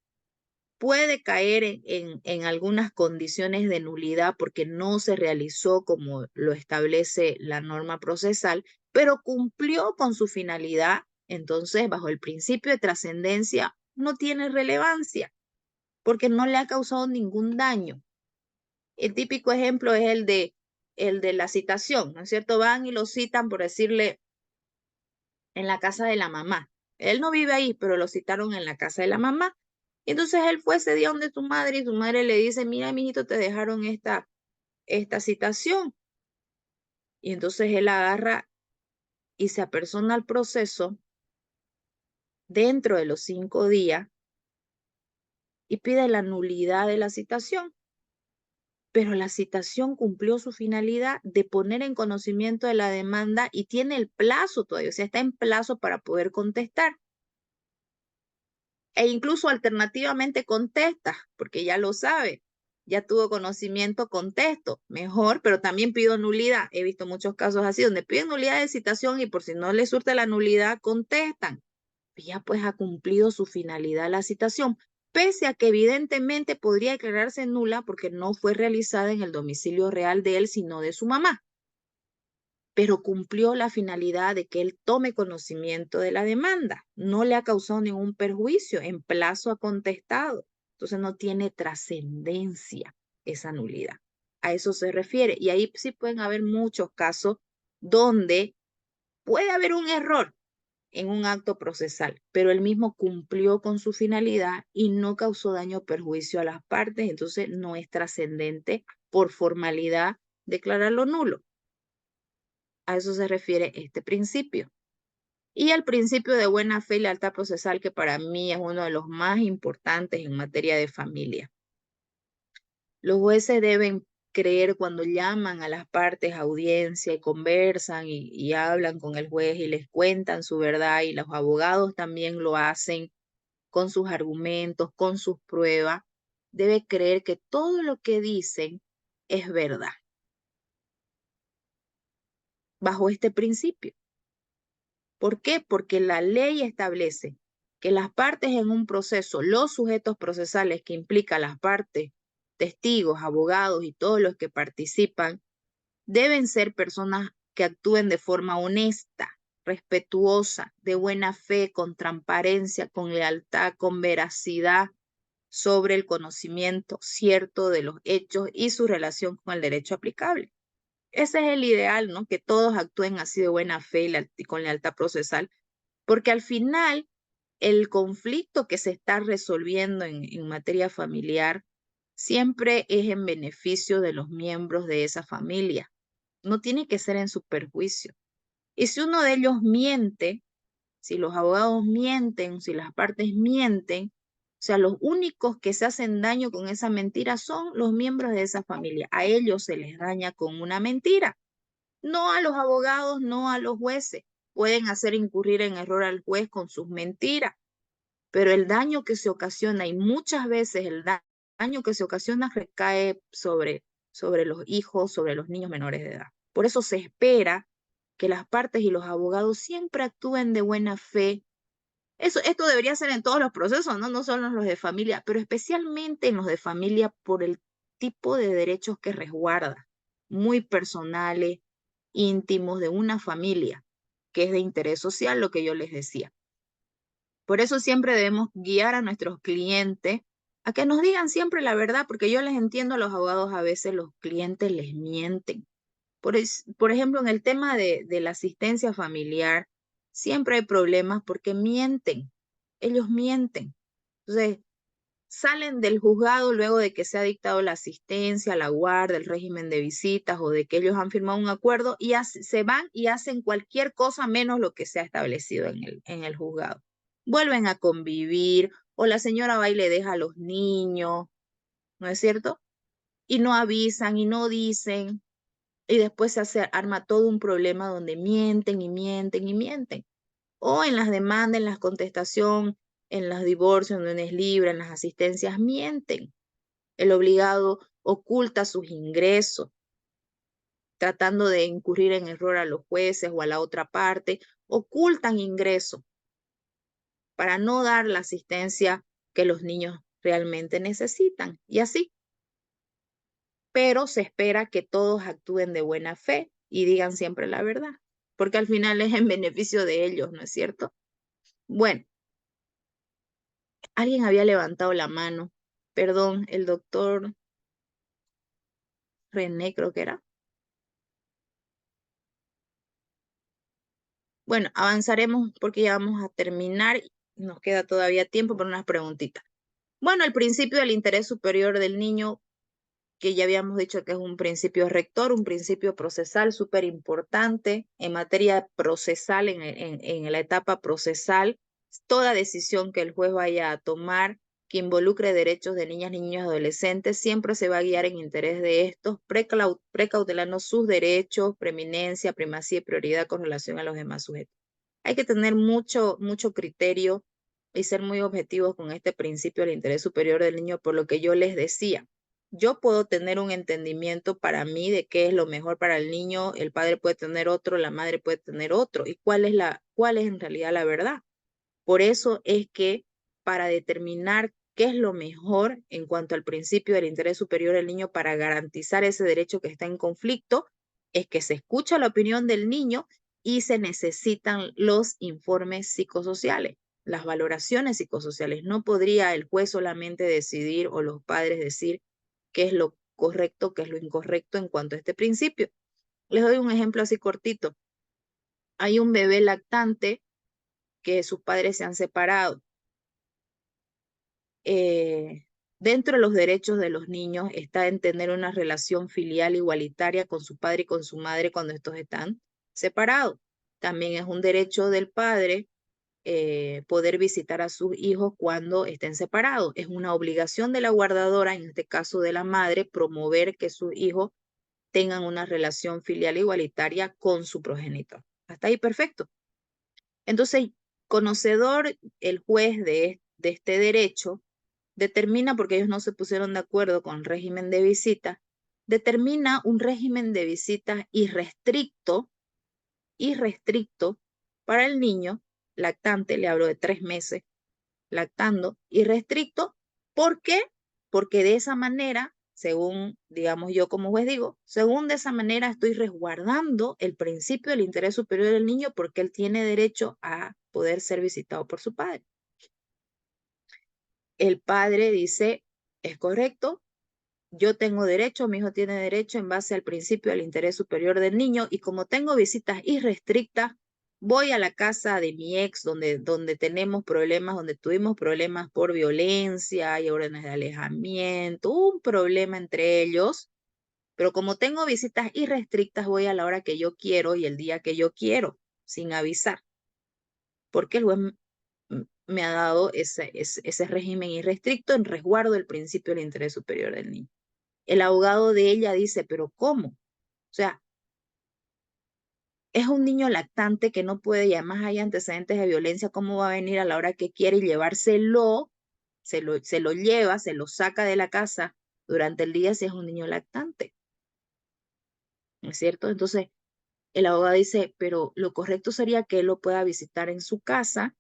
puede caer en algunas condiciones de nulidad porque no se realizó como lo establece la norma procesal, pero cumplió con su finalidad, entonces bajo el principio de trascendencia no tiene relevancia porque no le ha causado ningún daño. El típico ejemplo es el de la citación, ¿no es cierto? Van y lo citan, por decirle, en la casa de la mamá. Él no vive ahí, pero lo citaron en la casa de la mamá. Y entonces él fue ese día donde su madre y su madre le dice, mira, mijito, te dejaron esta citación. Y entonces él agarra y se apersona al proceso dentro de los 5 días y pide la nulidad de la citación. Pero la citación cumplió su finalidad de poner en conocimiento de la demanda y tiene el plazo todavía, o sea, está en plazo para poder contestar. E incluso alternativamente contesta, porque ya lo sabe, ya tuvo conocimiento, contesto, mejor, pero también pido nulidad. He visto muchos casos así, donde piden nulidad de citación y por si no les surte la nulidad, contestan. Ya pues ha cumplido su finalidad la citación, pese a que evidentemente podría declararse nula porque no fue realizada en el domicilio real de él, sino de su mamá. Pero cumplió la finalidad de que él tome conocimiento de la demanda. No le ha causado ningún perjuicio, en plazo ha contestado. Entonces no tiene trascendencia esa nulidad. A eso se refiere. Y ahí sí pueden haber muchos casos donde puede haber un error en un acto procesal, pero él mismo cumplió con su finalidad y no causó daño o perjuicio a las partes, entonces no es trascendente por formalidad declararlo nulo. A eso se refiere este principio. Y el principio de buena fe y lealtad procesal, que para mí es uno de los más importantes en materia de familia. Los jueces deben creer cuando llaman a las partes a audiencia y conversan y hablan con el juez y les cuentan su verdad, y los abogados también lo hacen con sus argumentos, con sus pruebas. Debe creer que todo lo que dicen es verdad, bajo este principio. ¿Por qué? Porque la ley establece que las partes en un proceso, los sujetos procesales que implican las partes, testigos, abogados y todos los que participan, deben ser personas que actúen de forma honesta, respetuosa, de buena fe, con transparencia, con lealtad, con veracidad sobre el conocimiento cierto de los hechos y su relación con el derecho aplicable. Ese es el ideal, ¿no? Que todos actúen así de buena fe y con lealtad procesal, porque al final el conflicto que se está resolviendo en materia familiar siempre es en beneficio de los miembros de esa familia. No tiene que ser en su perjuicio. Y si uno de ellos miente, si los abogados mienten, si las partes mienten, o sea, los únicos que se hacen daño con esa mentira son los miembros de esa familia. A ellos se les daña con una mentira. No a los abogados, no a los jueces. Pueden hacer incurrir en error al juez con sus mentiras, pero el daño que se ocasiona, y muchas veces el daño que se ocasiona, recae sobre los hijos, sobre los niños menores de edad. Por eso se espera que las partes y los abogados siempre actúen de buena fe. Esto debería ser en todos los procesos, ¿no? No solo en los de familia, pero especialmente en los de familia por el tipo de derechos que resguarda, muy personales, íntimos de una familia, que es de interés social, lo que yo les decía. Por eso siempre debemos guiar a nuestros clientes a que nos digan siempre la verdad, porque yo les entiendo a los abogados, a veces los clientes les mienten. Por ejemplo, en el tema de la asistencia familiar, siempre hay problemas porque mienten. Ellos mienten. Entonces, salen del juzgado luego de que se ha dictado la asistencia, la guardia, el régimen de visitas o de que ellos han firmado un acuerdo y se van y hacen cualquier cosa menos lo que se ha establecido en el juzgado. Vuelven a convivir o la señora va y le deja a los niños, ¿no es cierto? Y no avisan y no dicen, y después arma todo un problema donde mienten y mienten y mienten. O en las demandas, en las contestaciones, en los divorcios, en uniones libres, en las asistencias, mienten. El obligado oculta sus ingresos, tratando de incurrir en error a los jueces o a la otra parte, ocultan ingresos para no dar la asistencia que los niños realmente necesitan. Y así. Pero se espera que todos actúen de buena fe y digan siempre la verdad, porque al final es en beneficio de ellos, ¿no es cierto? Bueno, alguien había levantado la mano. Perdón, el doctor René creo que era. Bueno, avanzaremos porque ya vamos a terminar. Nos queda todavía tiempo para unas preguntitas. Bueno, el principio del interés superior del niño, que ya habíamos dicho que es un principio rector, un principio procesal súper importante en materia procesal, en la etapa procesal. Toda decisión que el juez vaya a tomar que involucre derechos de niñas, niños y adolescentes siempre se va a guiar en interés de estos, precautelando sus derechos, preeminencia, primacía y prioridad con relación a los demás sujetos. Hay que tener mucho criterio y ser muy objetivos con este principio del interés superior del niño, por lo que yo les decía. Yo puedo tener un entendimiento para mí de qué es lo mejor para el niño, el padre puede tener otro, la madre puede tener otro, y cuál es en realidad la verdad. Por eso es que para determinar qué es lo mejor en cuanto al principio del interés superior del niño para garantizar ese derecho que está en conflicto, es que se escucha la opinión del niño y se necesitan los informes psicosociales, las valoraciones psicosociales. No podría el juez solamente decidir o los padres decir qué es lo correcto, qué es lo incorrecto en cuanto a este principio. Les doy un ejemplo así cortito. Hay un bebé lactante que sus padres se han separado. Dentro de los derechos de los niños está en tener una relación filial igualitaria con su padre y con su madre cuando estos están separados. También es un derecho del padre poder visitar a sus hijos cuando estén separados. Es una obligación de la guardadora, en este caso de la madre, promover que sus hijos tengan una relación filial igualitaria con su progenitor. Hasta ahí perfecto. Entonces, conocedor el juez de este derecho, determina, porque ellos no se pusieron de acuerdo con el régimen de visita, determina un régimen de visitas irrestricto para el niño lactante, le hablo de 3 meses, lactando, irrestricto. ¿Por qué? Porque de esa manera, según, digamos yo como juez digo, según de esa manera estoy resguardando el principio del interés superior del niño porque él tiene derecho a poder ser visitado por su padre. El padre dice, es correcto, yo tengo derecho, mi hijo tiene derecho en base al principio del interés superior del niño y como tengo visitas irrestrictas, voy a la casa de mi ex donde tenemos problemas, donde tuvimos problemas por violencia y órdenes de alejamiento, un problema entre ellos, pero como tengo visitas irrestrictas, voy a la hora que yo quiero y el día que yo quiero, sin avisar, porque el juez me ha dado ese régimen irrestricto en resguardo del principio del interés superior del niño. El abogado de ella dice, pero ¿cómo? O sea, es un niño lactante que no puede, y además hay antecedentes de violencia, ¿cómo va a venir a la hora que quiere y llevárselo? Se lo lleva, se lo saca de la casa durante el día si es un niño lactante. ¿No es cierto? Entonces, el abogado dice, pero lo correcto sería que él lo pueda visitar en su casa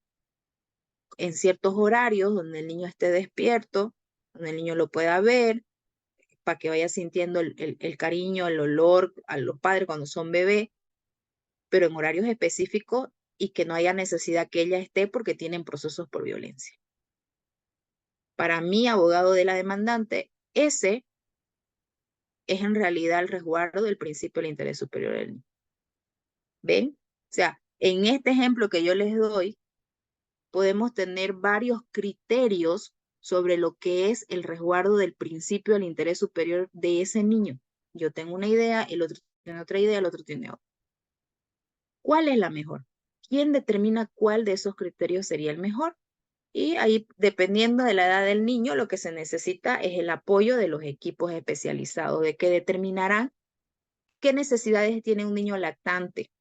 en ciertos horarios donde el niño esté despierto, donde el niño lo pueda ver, para que vaya sintiendo el cariño, el olor a los padres cuando son bebés, pero en horarios específicos y que no haya necesidad que ella esté porque tienen procesos por violencia. Para mí, abogado de la demandante, ese es en realidad el resguardo del principio del interés superior del niño. ¿Ven? O sea, en este ejemplo que yo les doy, podemos tener varios criterios sobre lo que es el resguardo del principio del interés superior de ese niño. Yo tengo una idea, el otro tiene otra idea, el otro tiene otra. ¿Cuál es la mejor? ¿Quién determina cuál de esos criterios sería el mejor? Y ahí, dependiendo de la edad del niño, lo que se necesita es el apoyo de los equipos especializados, de que determinarán qué necesidades tiene un niño lactante,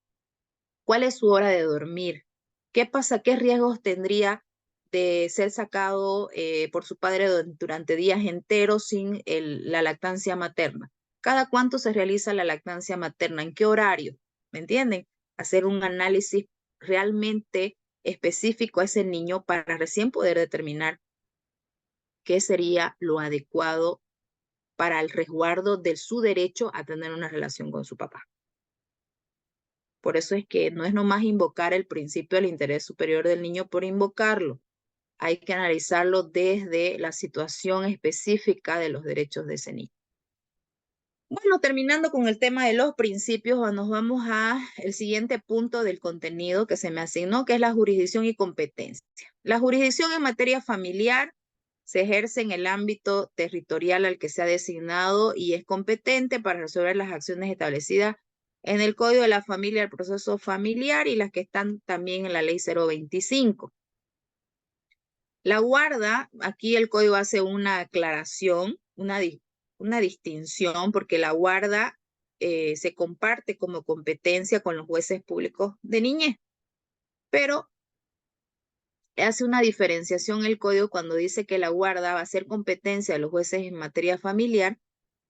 cuál es su hora de dormir, qué pasa, qué riesgos tendría de ser sacado por su padre durante días enteros sin la lactancia materna. ¿Cada cuánto se realiza la lactancia materna? ¿En qué horario? ¿Me entienden? Hacer un análisis realmente específico a ese niño para recién poder determinar qué sería lo adecuado para el resguardo de su derecho a tener una relación con su papá. Por eso es que no es nomás invocar el principio del interés superior del niño por invocarlo. Hay que analizarlo desde la situación específica de los derechos de ese niño. Bueno, terminando con el tema de los principios, nos vamos a el siguiente punto del contenido que se me asignó, que es la jurisdicción y competencia. La jurisdicción en materia familiar se ejerce en el ámbito territorial al que se ha designado y es competente para resolver las acciones establecidas en el Código de la Familia, el proceso familiar y las que están también en la Ley 025. La guarda, aquí el código hace una aclaración, una distinción, porque la guarda se comparte como competencia con los jueces públicos de niñez, pero hace una diferenciación el código cuando dice que la guarda va a ser competencia de los jueces en materia familiar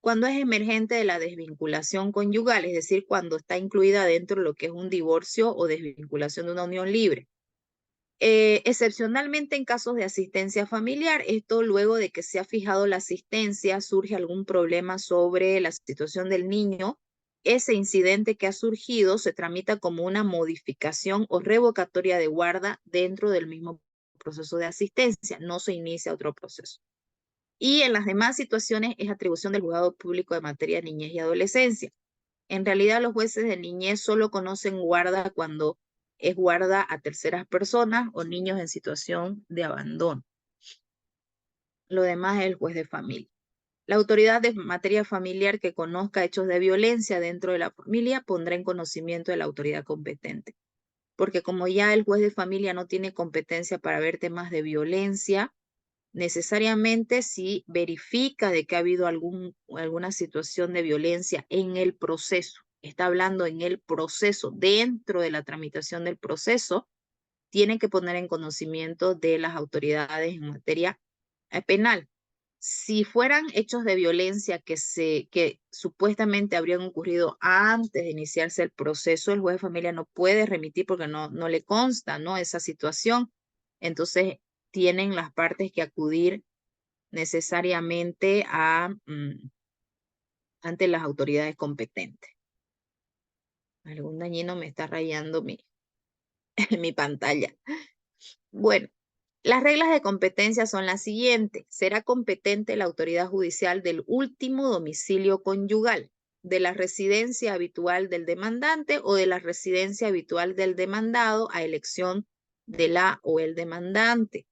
cuando es emergente de la desvinculación conyugal, es decir, cuando está incluida dentro de lo que es un divorcio o desvinculación de una unión libre. Excepcionalmente en casos de asistencia familiar, esto luego de que se ha fijado la asistencia, surge algún problema sobre la situación del niño, ese incidente que ha surgido se tramita como una modificación o revocatoria de guarda dentro del mismo proceso de asistencia, no se inicia otro proceso. Y en las demás situaciones es atribución del juzgado público de materia de niñez y adolescencia. En realidad los jueces de niñez solo conocen guarda cuando es guarda a terceras personas o niños en situación de abandono. Lo demás es el juez de familia. La autoridad de materia familiar que conozca hechos de violencia dentro de la familia pondrá en conocimiento de la autoridad competente. Porque como ya el juez de familia no tiene competencia para ver temas de violencia, necesariamente si verifica de que ha habido alguna situación de violencia en el proceso, está hablando en el proceso, dentro de la tramitación del proceso, tiene que poner en conocimiento de las autoridades en materia penal. Si fueran hechos de violencia que supuestamente habrían ocurrido antes de iniciarse el proceso, el juez de familia no puede remitir porque no le consta, ¿no?, esa situación. Entonces, tienen las partes que acudir necesariamente ante las autoridades competentes. Algún dañino me está rayando mi pantalla. Bueno, las reglas de competencia son las siguientes. Será competente la autoridad judicial del último domicilio conyugal, de la residencia habitual del demandante o de la residencia habitual del demandado a elección de la o el demandante.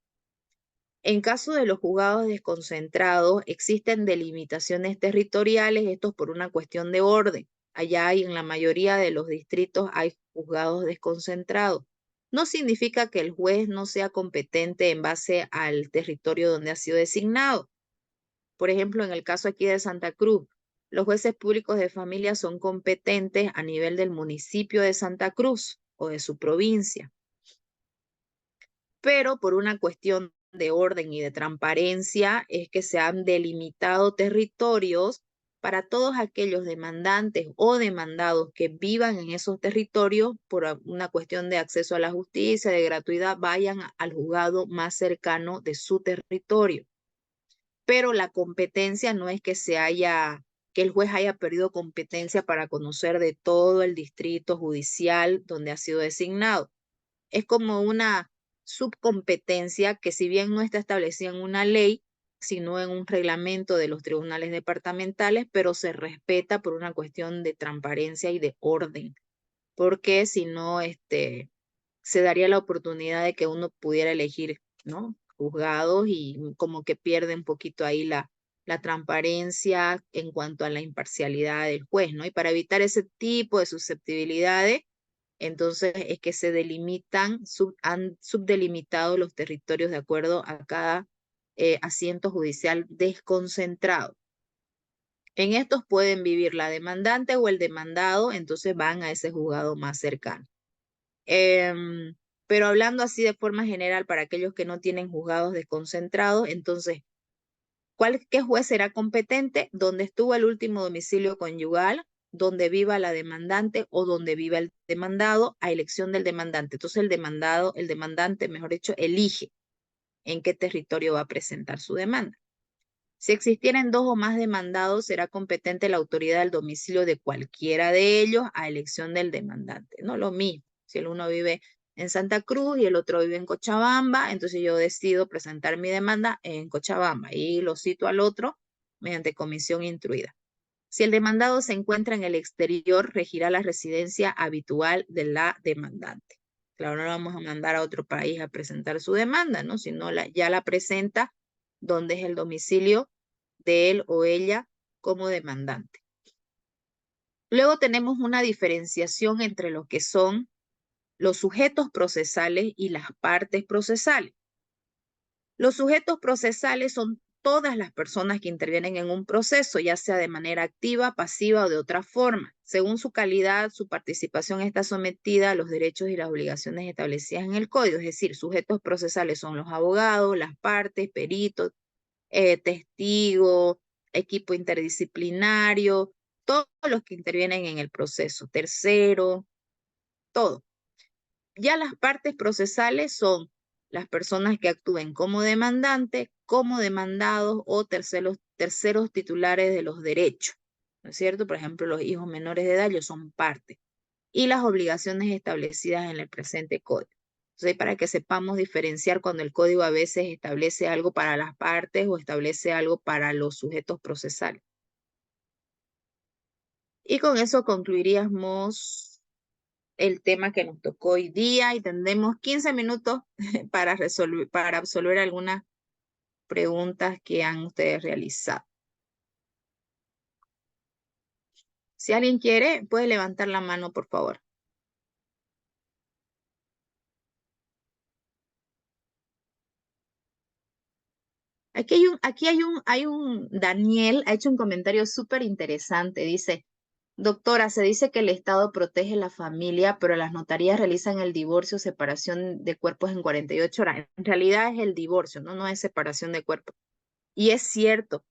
En caso de los juzgados desconcentrados, existen delimitaciones territoriales, esto por una cuestión de orden. Allá hay en la mayoría de los distritos hay juzgados desconcentrados. No significa que el juez no sea competente en base al territorio donde ha sido designado. Por ejemplo, en el caso aquí de Santa Cruz, los jueces públicos de familia son competentes a nivel del municipio de Santa Cruz o de su provincia. Pero por una cuestión de orden y de transparencia es que se han delimitado territorios para todos aquellos demandantes o demandados que vivan en esos territorios por una cuestión de acceso a la justicia, de gratuidad, vayan al juzgado más cercano de su territorio. Pero la competencia no es que que el juez haya perdido competencia para conocer de todo el distrito judicial donde ha sido designado. Es como una subcompetencia que si bien no está establecida en una ley, sino en un reglamento de los tribunales departamentales, pero se respeta por una cuestión de transparencia y de orden, porque si no, se daría la oportunidad de que uno pudiera elegir, ¿no?, juzgados y como que pierde un poquito ahí la transparencia en cuanto a la imparcialidad del juez, ¿no? Y para evitar ese tipo de susceptibilidades, entonces es que se delimitan, han subdelimitado los territorios de acuerdo a cada asiento judicial desconcentrado. En estos pueden vivir la demandante o el demandado, entonces van a ese juzgado más cercano. Pero hablando así de forma general para aquellos que no tienen juzgados desconcentrados, entonces, ¿qué juez será competente? Donde estuvo el último domicilio conyugal, donde viva la demandante o donde viva el demandado, a elección del demandante. Entonces el demandante, mejor dicho, elige en qué territorio va a presentar su demanda. Si existieran dos o más demandados, será competente la autoridad del domicilio de cualquiera de ellos a elección del demandante. No lo mismo. Si el uno vive en Santa Cruz y el otro vive en Cochabamba, entonces yo decido presentar mi demanda en Cochabamba y lo cito al otro mediante comisión instruida. Si el demandado se encuentra en el exterior, regirá la residencia habitual de la demandante. Claro, no lo vamos a mandar a otro país a presentar su demanda, ¿no? Sino ya la presenta donde es el domicilio de él o ella como demandante. Luego tenemos una diferenciación entre lo que son los sujetos procesales y las partes procesales. Los sujetos procesales son todas las personas que intervienen en un proceso, ya sea de manera activa, pasiva o de otra forma. Según su calidad, su participación está sometida a los derechos y las obligaciones establecidas en el código. Es decir, sujetos procesales son los abogados, las partes, peritos, testigos, equipo interdisciplinario, todos los que intervienen en el proceso, tercero, todo. Ya las partes procesales son las personas que actúen como demandante, como demandados o terceros titulares de los derechos, ¿no es cierto? Por ejemplo, los hijos menores de edad, ellos son parte. Y las obligaciones establecidas en el presente código. Entonces, para que sepamos diferenciar cuando el código a veces establece algo para las partes o establece algo para los sujetos procesales. Y con eso concluiríamos el tema que nos tocó hoy día y tendremos 15 minutos para absolver algunas preguntas que han ustedes realizado. Si alguien quiere, puede levantar la mano, por favor. Aquí hay un Daniel ha hecho un comentario súper interesante. Dice, doctora, se dice que el Estado protege la familia, pero las notarías realizan el divorcio o separación de cuerpos en 48 horas. En realidad es el divorcio, no es separación de cuerpos. Y es cierto.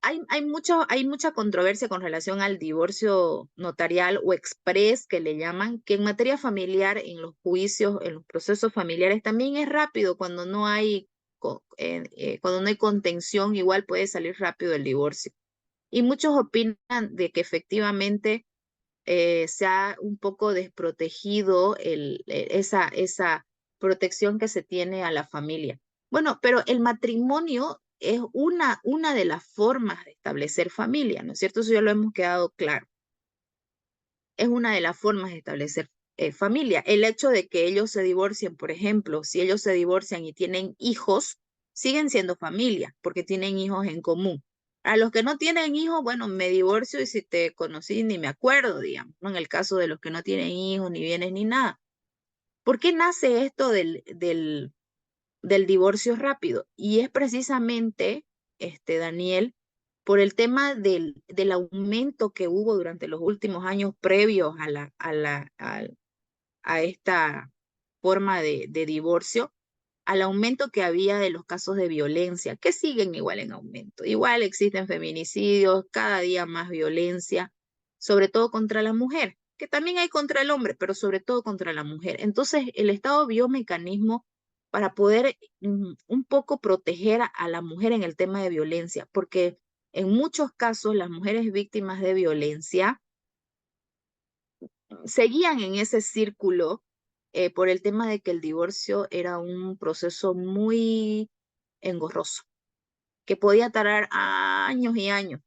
Hay mucha controversia con relación al divorcio notarial o express, que le llaman, que en materia familiar, en los juicios, en los procesos familiares, también es rápido cuando no hay contención, igual puede salir rápido el divorcio. Y muchos opinan de que efectivamente se ha un poco desprotegido esa protección que se tiene a la familia. Bueno, pero el matrimonio es una de las formas de establecer familia, ¿no es cierto? Eso ya lo hemos quedado claro. Es una de las formas de establecer familia. El hecho de que ellos se divorcien, por ejemplo, si ellos se divorcian y tienen hijos, siguen siendo familia porque tienen hijos en común. A los que no tienen hijos, bueno, me divorcio y si te conocí ni me acuerdo, digamos, ¿no? En el caso de los que no tienen hijos, ni bienes, ni nada. ¿Por qué nace esto del divorcio rápido? Y es precisamente, Daniel, por el tema del aumento que hubo durante los últimos años previos a esta forma de divorcio, al aumento que había de los casos de violencia, que siguen igual en aumento. Igual existen feminicidios, cada día más violencia, sobre todo contra la mujer, que también hay contra el hombre, pero sobre todo contra la mujer. Entonces, el Estado vio mecanismos para poder un poco proteger a la mujer en el tema de violencia, porque en muchos casos las mujeres víctimas de violencia seguían en ese círculo por el tema de que el divorcio era un proceso muy engorroso, que podía tardar años y años.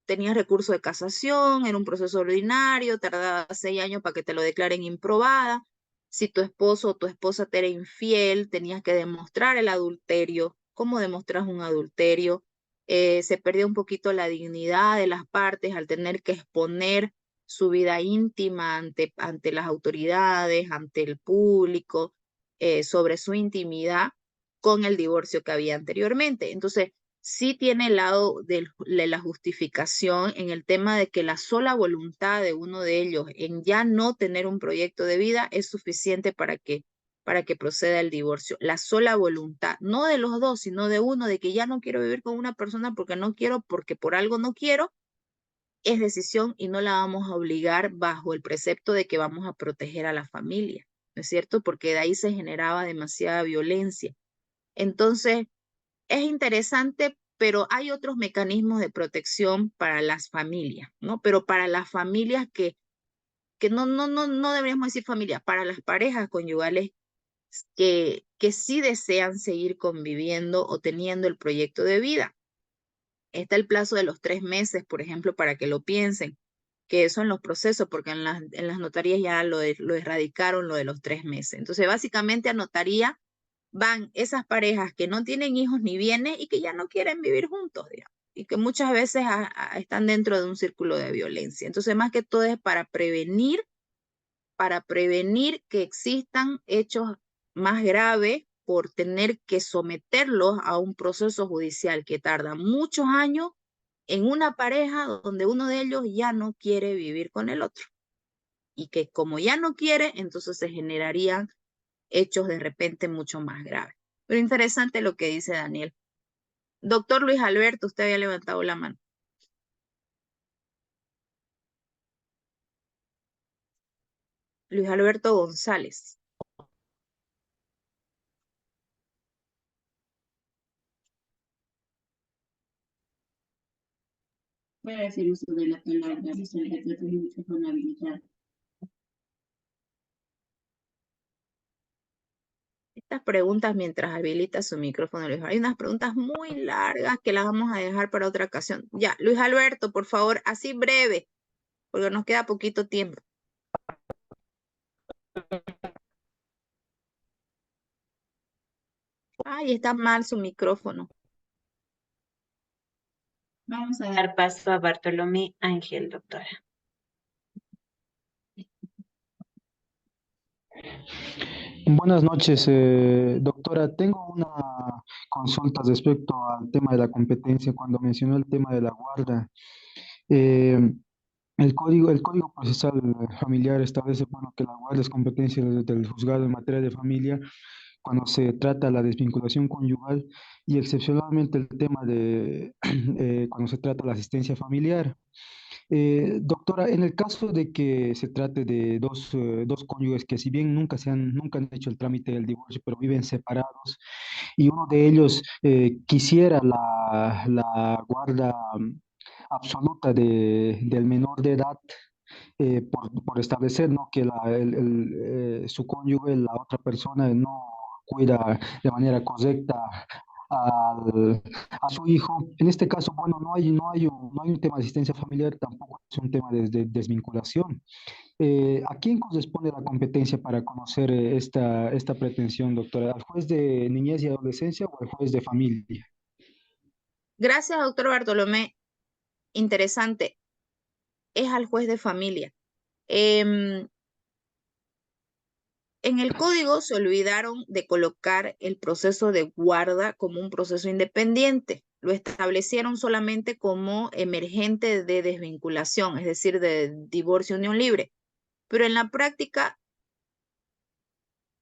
Tenías recurso de casación, era un proceso ordinario, tardaba 6 años para que te lo declaren improbada. Si tu esposo o tu esposa te era infiel, tenías que demostrar el adulterio. ¿Cómo demostras un adulterio? Se perdía un poquito la dignidad de las partes al tener que exponer su vida íntima ante las autoridades, ante el público, sobre su intimidad con el divorcio que había anteriormente. Entonces, sí tiene el lado de la justificación en el tema de que la sola voluntad de uno de ellos en ya no tener un proyecto de vida es suficiente para que proceda el divorcio. La sola voluntad, no de los dos, sino de uno, de que ya no quiero vivir con una persona porque no quiero, porque por algo no quiero, es decisión y no la vamos a obligar bajo el precepto de que vamos a proteger a la familia, ¿no es cierto? Porque de ahí se generaba demasiada violencia. Entonces, es interesante, pero hay otros mecanismos de protección para las familias, ¿no? Pero para las familias que no deberíamos decir familia, para las parejas conyugales que sí desean seguir conviviendo o teniendo el proyecto de vida. Está el plazo de los 3 meses, por ejemplo, para que lo piensen, que eso en los procesos, porque en las notarías ya lo erradicaron, lo de los 3 meses. Entonces, básicamente a notaría van esas parejas que no tienen hijos ni bienes y que ya no quieren vivir juntos, digamos, y que muchas veces están dentro de un círculo de violencia. Entonces, más que todo es para prevenir que existan hechos más graves por tener que someterlos a un proceso judicial que tarda muchos años en una pareja donde uno de ellos ya no quiere vivir con el otro. Y que como ya no quiere, entonces se generarían hechos de repente mucho más graves. Pero interesante lo que dice Daniel. Doctor Luis Alberto, usted había levantado la mano. Luis Alberto González. Voy a hacer uso de la palabra, dice el retrato de micrófono habilitado. Estas preguntas mientras habilita su micrófono, Luis. Hay unas preguntas muy largas que las vamos a dejar para otra ocasión. Ya, Luis Alberto, por favor, así breve, porque nos queda poquito tiempo. Ay, está mal su micrófono. Vamos a dar paso a Bartolomé Ángel, doctora. Buenas noches, doctora. Tengo una consulta respecto al tema de la competencia. Cuando mencionó el tema de la guarda, eh, el código procesal familiar establece, bueno, que la guarda es competencia del juzgado en materia de familia cuando se trata la desvinculación conyugal y excepcionalmente el tema de cuando se trata la asistencia familiar. Doctora, en el caso de que se trate de dos cónyuges que si bien nunca han hecho el trámite del divorcio, pero viven separados, y uno de ellos quisiera la guarda absoluta del menor de edad, por establecer, ¿no?, que su cónyuge, la otra persona, no cuida de manera correcta a su hijo. En este caso, bueno, no hay un tema de asistencia familiar, tampoco es un tema de desvinculación. ¿A quién corresponde la competencia para conocer esta pretensión, doctora? ¿Al juez de niñez y adolescencia o al juez de familia? Gracias, doctor Bartolomé. Interesante. Es al juez de familia. En el código se olvidaron de colocar el proceso de guarda como un proceso independiente. Lo establecieron solamente como emergente de desvinculación, es decir, de divorcio unión libre. Pero en la práctica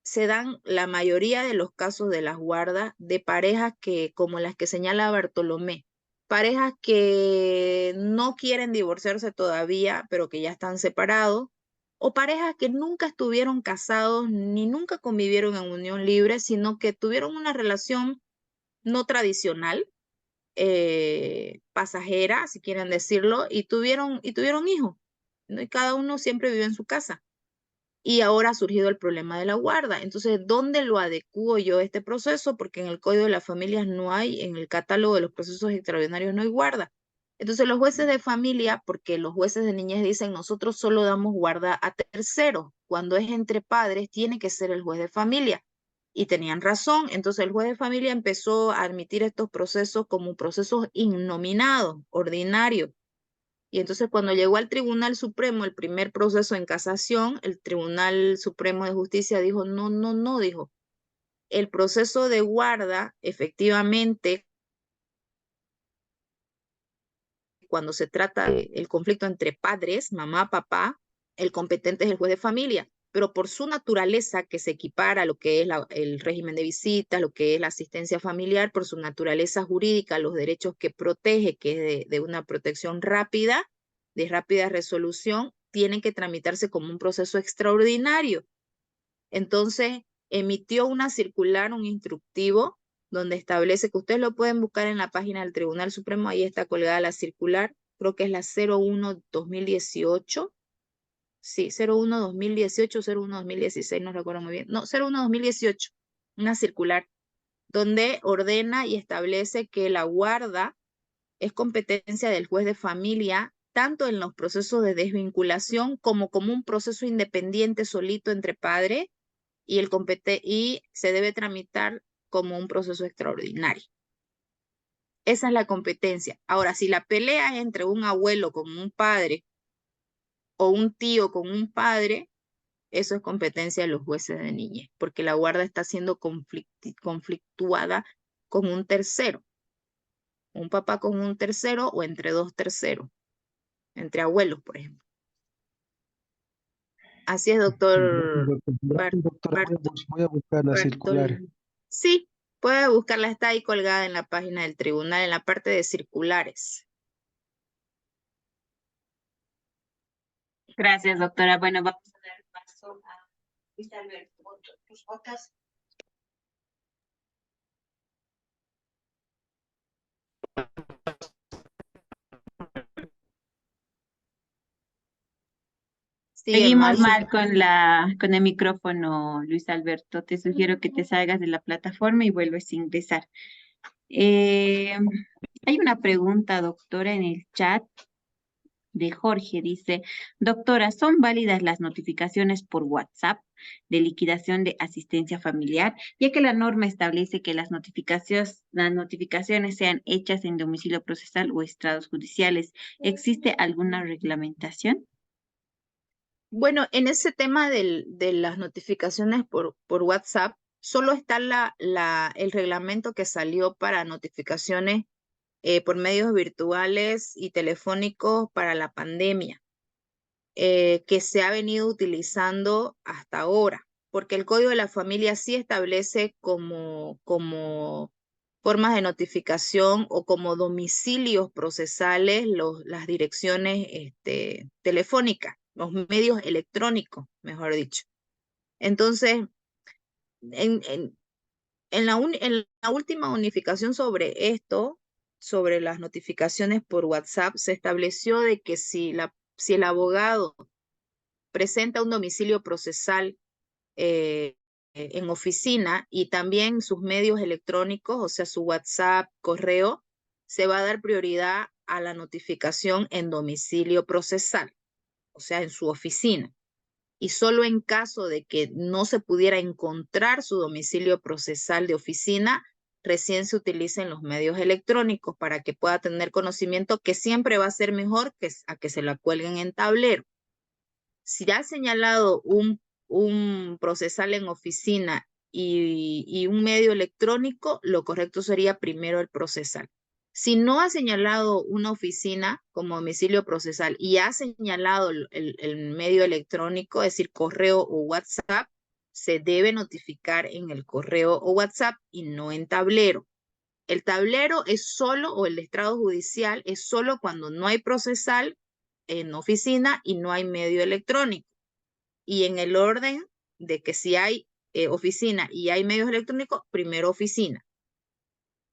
se dan la mayoría de los casos de las guardas de parejas que, como las que señala Bartolomé, parejas que no quieren divorciarse todavía, pero que ya están separados, o parejas que nunca estuvieron casados ni nunca convivieron en unión libre, sino que tuvieron una relación no tradicional, pasajera, si quieren decirlo, y tuvieron hijos, ¿no? Y cada uno siempre vive en su casa. Y ahora ha surgido el problema de la guarda. Entonces, ¿dónde lo adecuo yo este proceso? Porque en el Código de las Familias no hay, en el catálogo de los procesos extraordinarios no hay guarda. Entonces, los jueces de familia, porque los jueces de niñez dicen, nosotros solo damos guarda a terceros. Cuando es entre padres, tiene que ser el juez de familia. Y tenían razón. Entonces, el juez de familia empezó a admitir estos procesos como procesos innominados, ordinarios. Y entonces cuando llegó al Tribunal Supremo, el primer proceso en casación, el Tribunal Supremo de Justicia dijo, no, no, no, dijo, el proceso de guarda, efectivamente, cuando se trata del conflicto entre padres, mamá, papá, el competente es el juez de familia, pero por su naturaleza que se equipara a lo que es el régimen de visitas, lo que es la asistencia familiar, por su naturaleza jurídica, los derechos que protege, que es de una protección rápida, de rápida resolución, tienen que tramitarse como un proceso extraordinario. Entonces, emitió una circular, un instructivo, donde establece que ustedes lo pueden buscar en la página del Tribunal Supremo, ahí está colgada la circular, creo que es la 01-2018, sí, 01-2018, 01-2016, no recuerdo muy bien, no, 01-2018, una circular, donde ordena y establece que la guarda es competencia del juez de familia, tanto en los procesos de desvinculación como un proceso independiente solito entre padre y y se debe tramitar como un proceso extraordinario. Esa es la competencia. Ahora, si la pelea es entre un abuelo con un padre o un tío con un padre, eso es competencia de los jueces de niñez, porque la guarda está siendo conflictuada con un tercero, un papá con un tercero o entre dos terceros, entre abuelos, por ejemplo. Así es, Sí, doctor gracias, doctora. Voy a buscar la circular. Bartolini. Sí, puede buscarla, está ahí colgada en la página del tribunal, en la parte de circulares. Gracias, doctora. Bueno, vamos a dar paso a Luis Alberto. ¿Tus votas? Siguen Seguimos mal sus... mal con el micrófono, Luis Alberto. Te sugiero que te salgas de la plataforma y vuelves a ingresar. Eh, Hay una pregunta, doctora, en el chat de Jorge. Dice, doctora, ¿son válidas las notificaciones por WhatsApp de liquidación de asistencia familiar? Ya que la norma establece que las notificaciones sean hechas en domicilio procesal o estrados judiciales. ¿Existe alguna reglamentación? Bueno, en ese tema de las notificaciones por WhatsApp, solo está el reglamento que salió para notificaciones por medios virtuales y telefónicos para la pandemia, que se ha venido utilizando hasta ahora, porque el Código de la Familia sí establece como formas de notificación o como domicilios procesales las direcciones telefónicas, los medios electrónicos, mejor dicho. Entonces, en, en, en la última unificación sobre esto, sobre las notificaciones por WhatsApp, se estableció de que si el abogado presenta un domicilio procesal en oficina y también sus medios electrónicos, o sea, su WhatsApp, correo, se va a dar prioridad a la notificación en domicilio procesal, o sea, en su oficina. Y solo en caso de que no se pudiera encontrar su domicilio procesal de oficina, recién se utilicen los medios electrónicos para que pueda tener conocimiento que siempre va a ser mejor que a que se la cuelguen en tablero. Si ha señalado un procesal en oficina y un medio electrónico, lo correcto sería primero el procesal. Si no ha señalado una oficina como domicilio procesal y ha señalado el medio electrónico, es decir, correo o WhatsApp, se debe notificar en el correo o WhatsApp y no en tablero. El tablero es solo, o el estrado judicial, es solo cuando no hay procesal en oficina y no hay medio electrónico. Y en el orden de que si hay oficina y hay medios electrónicos, primero oficina.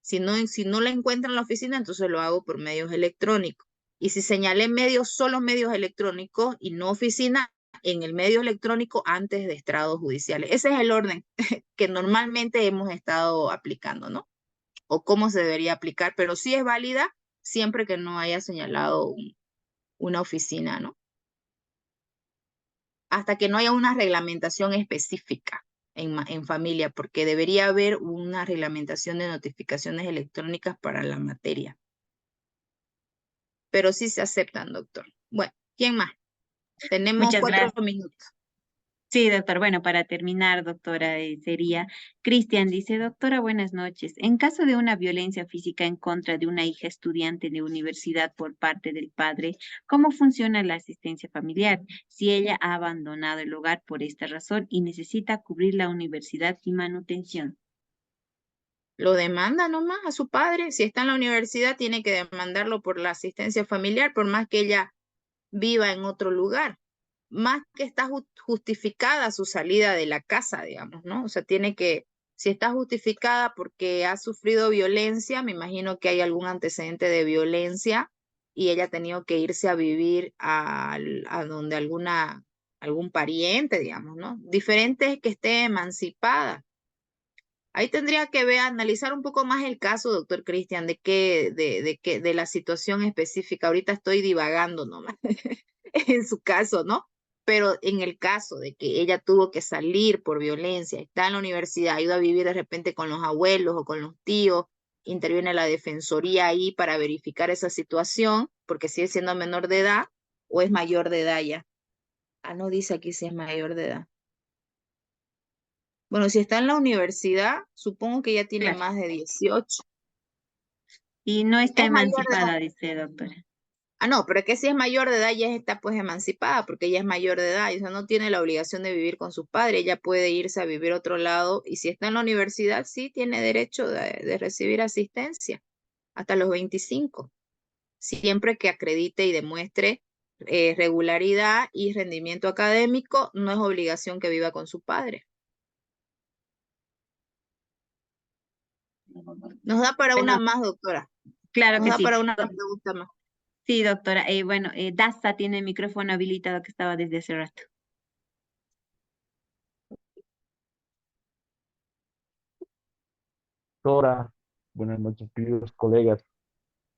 Si no la encuentran en la oficina, entonces lo hago por medios electrónicos. Y si señalé medios, solo medios electrónicos y no oficina, en el medio electrónico antes de estrados judiciales. Ese es el orden que normalmente hemos estado aplicando, ¿no? O cómo se debería aplicar, pero sí es válida siempre que no haya señalado una oficina, ¿no? Hasta que no haya una reglamentación específica en familia, porque debería haber una reglamentación de notificaciones electrónicas para la materia. Pero sí se aceptan, doctor. Bueno, ¿quién más? Tenemos Muchas 4 gracias. minutos. Sí, doctor. Bueno, para terminar, doctora, sería, Cristian dice, doctora, buenas noches. En caso de una violencia física en contra de una hija estudiante de universidad por parte del padre, ¿cómo funciona la asistencia familiar? Si ella ha abandonado el hogar por esta razón y necesita cubrir la universidad y manutención. Lo demanda nomás a su padre. Si está en la universidad, tiene que demandarlo por la asistencia familiar, por más que ella viva en otro lugar. Más que está justificada su salida de la casa, digamos, ¿no? O sea, si está justificada porque ha sufrido violencia, me imagino que hay algún antecedente de violencia y ella ha tenido que irse a vivir a donde algún pariente, digamos, ¿no? Diferente es que esté emancipada. Ahí tendría que ver, analizar un poco más el caso, doctor Cristian, de la situación específica. Ahorita estoy divagando nomás en su caso, ¿no? Pero en el caso de que ella tuvo que salir por violencia, está en la universidad, ha ido a vivir de repente con los abuelos o con los tíos, interviene la defensoría ahí para verificar esa situación, porque sigue siendo menor de edad o es mayor de edad ya. Ah, no dice aquí si es mayor de edad. Bueno, si está en la universidad, supongo que ya tiene Claro. más de 18. Y no está Es mayor de edad. emancipada, dice doctora. Ah, no, pero es que si es mayor de edad ya está pues emancipada, porque ella es mayor de edad, y eso no tiene la obligación de vivir con sus padres, ella puede irse a vivir a otro lado, y si está en la universidad, sí tiene derecho de recibir asistencia hasta los 25, siempre que acredite y demuestre regularidad y rendimiento académico, no es obligación que viva con su padre. Nos da para una Bueno, más, doctora. claro Nos que da sí. para una pregunta más. Sí, doctora. Bueno, Daza tiene el micrófono habilitado que estaba desde hace rato. Doctora, buenas noches, queridos colegas.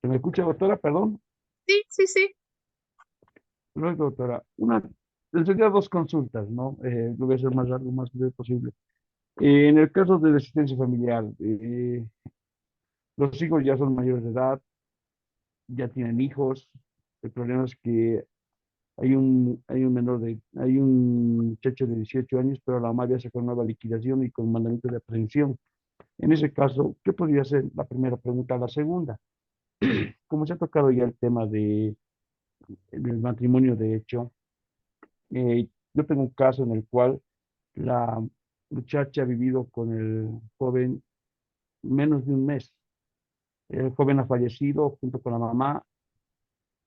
¿Se me escucha, doctora? Perdón. Sí, sí, sí. No, doctora. Sería dos consultas, ¿no? Lo voy a hacer más largo, más breve posible. En el caso de la asistencia familiar, los hijos ya son mayores de edad, ya tienen hijos. El problema es que hay un muchacho de 18 años, pero la mamá había sacado nueva liquidación y con mandamiento de aprehensión. En ese caso, ¿qué podría ser la primera pregunta? La segunda, como se ha tocado ya el tema del matrimonio de hecho, yo tengo un caso en el cual la muchacha ha vivido con el joven menos de un mes. El joven ha fallecido junto con la mamá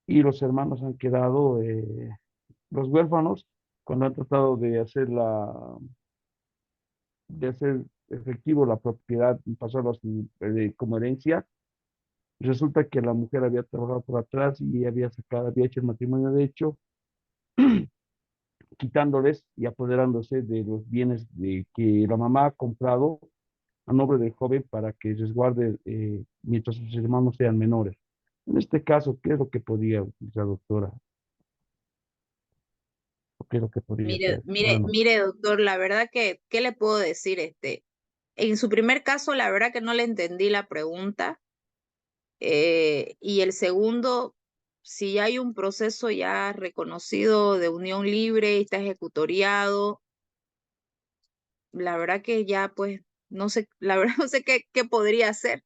y los hermanos han quedado los huérfanos cuando han tratado de hacer efectivo la propiedad y pasarlo como herencia. Resulta que la mujer había trabajado por atrás y había hecho el matrimonio de hecho, quitándoles y apoderándose de los bienes que la mamá ha comprado a nombre del joven para que resguarde mientras sus hermanos sean menores. En este caso, ¿qué es lo que podría utilizar, doctora? ¿O qué es lo que podría Mire, hacer? mire, Buenas noches. mire, doctor, la verdad que, ¿qué le puedo decir? En su primer caso, la verdad que no le entendí la pregunta. Y el segundo, si hay un proceso ya reconocido de unión libre y está ejecutoriado, la verdad que ya, pues, no sé, la verdad no sé qué podría hacer.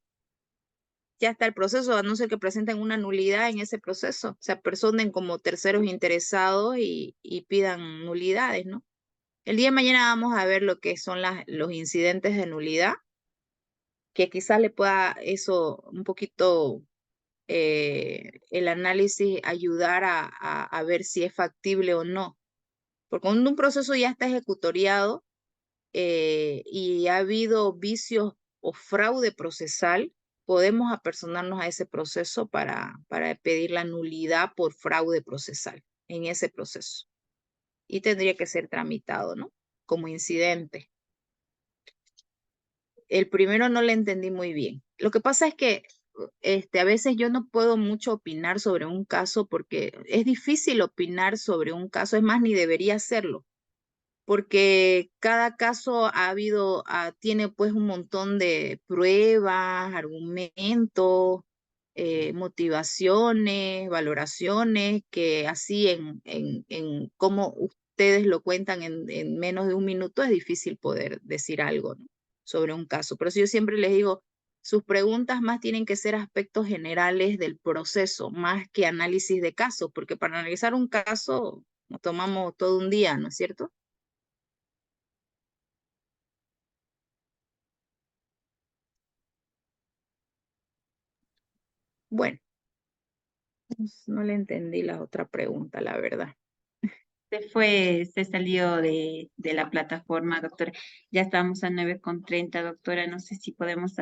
Ya está el proceso, a no ser que presenten una nulidad en ese proceso, se apersonen como terceros interesados y pidan nulidades, ¿no? El día de mañana vamos a ver lo que son los incidentes de nulidad, que quizás le pueda eso un poquito, el análisis ayudar a ver si es factible o no. Porque cuando un proceso ya está ejecutoriado y ha habido vicios o fraude procesal, podemos apersonarnos a ese proceso para pedir la nulidad por fraude procesal en ese proceso. Y tendría que ser tramitado, ¿no? Como incidente. El primero no le entendí muy bien. Lo que pasa es que a veces yo no puedo mucho opinar sobre un caso porque es difícil opinar sobre un caso, es más, ni debería hacerlo, porque cada caso tiene pues un montón de pruebas, argumentos, motivaciones, valoraciones, que así en cómo ustedes lo cuentan en menos de un minuto es difícil poder decir algo, ¿no? Sobre un caso. Pero si yo siempre les digo, sus preguntas más tienen que ser aspectos generales del proceso, más que análisis de caso, porque para analizar un caso nos tomamos todo un día, ¿no es cierto? Bueno, pues, no le entendí la otra pregunta, la verdad. Se salió de la plataforma, doctora. Ya estamos a 9:30, doctora. No sé si podemos,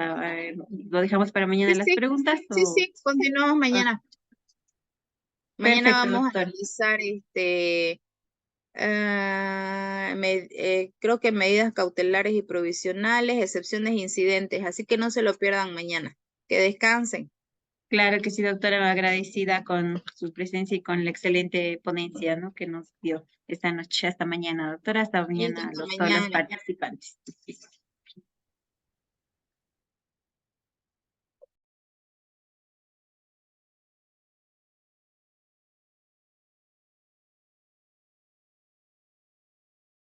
lo dejamos para mañana Sí, las sí, preguntas sí, o... sí, continuamos ah, mañana. Mañana perfecto, vamos a doctora. analizar Creo que medidas cautelares y provisionales, excepciones e incidentes, así que no se lo pierdan mañana. Que descansen. Claro que sí, doctora, agradecida con su presencia y con la excelente ponencia, ¿no? Que nos dio esta noche. Hasta mañana, doctora. Hasta Listo, mañana a hasta todos los mañana. participantes.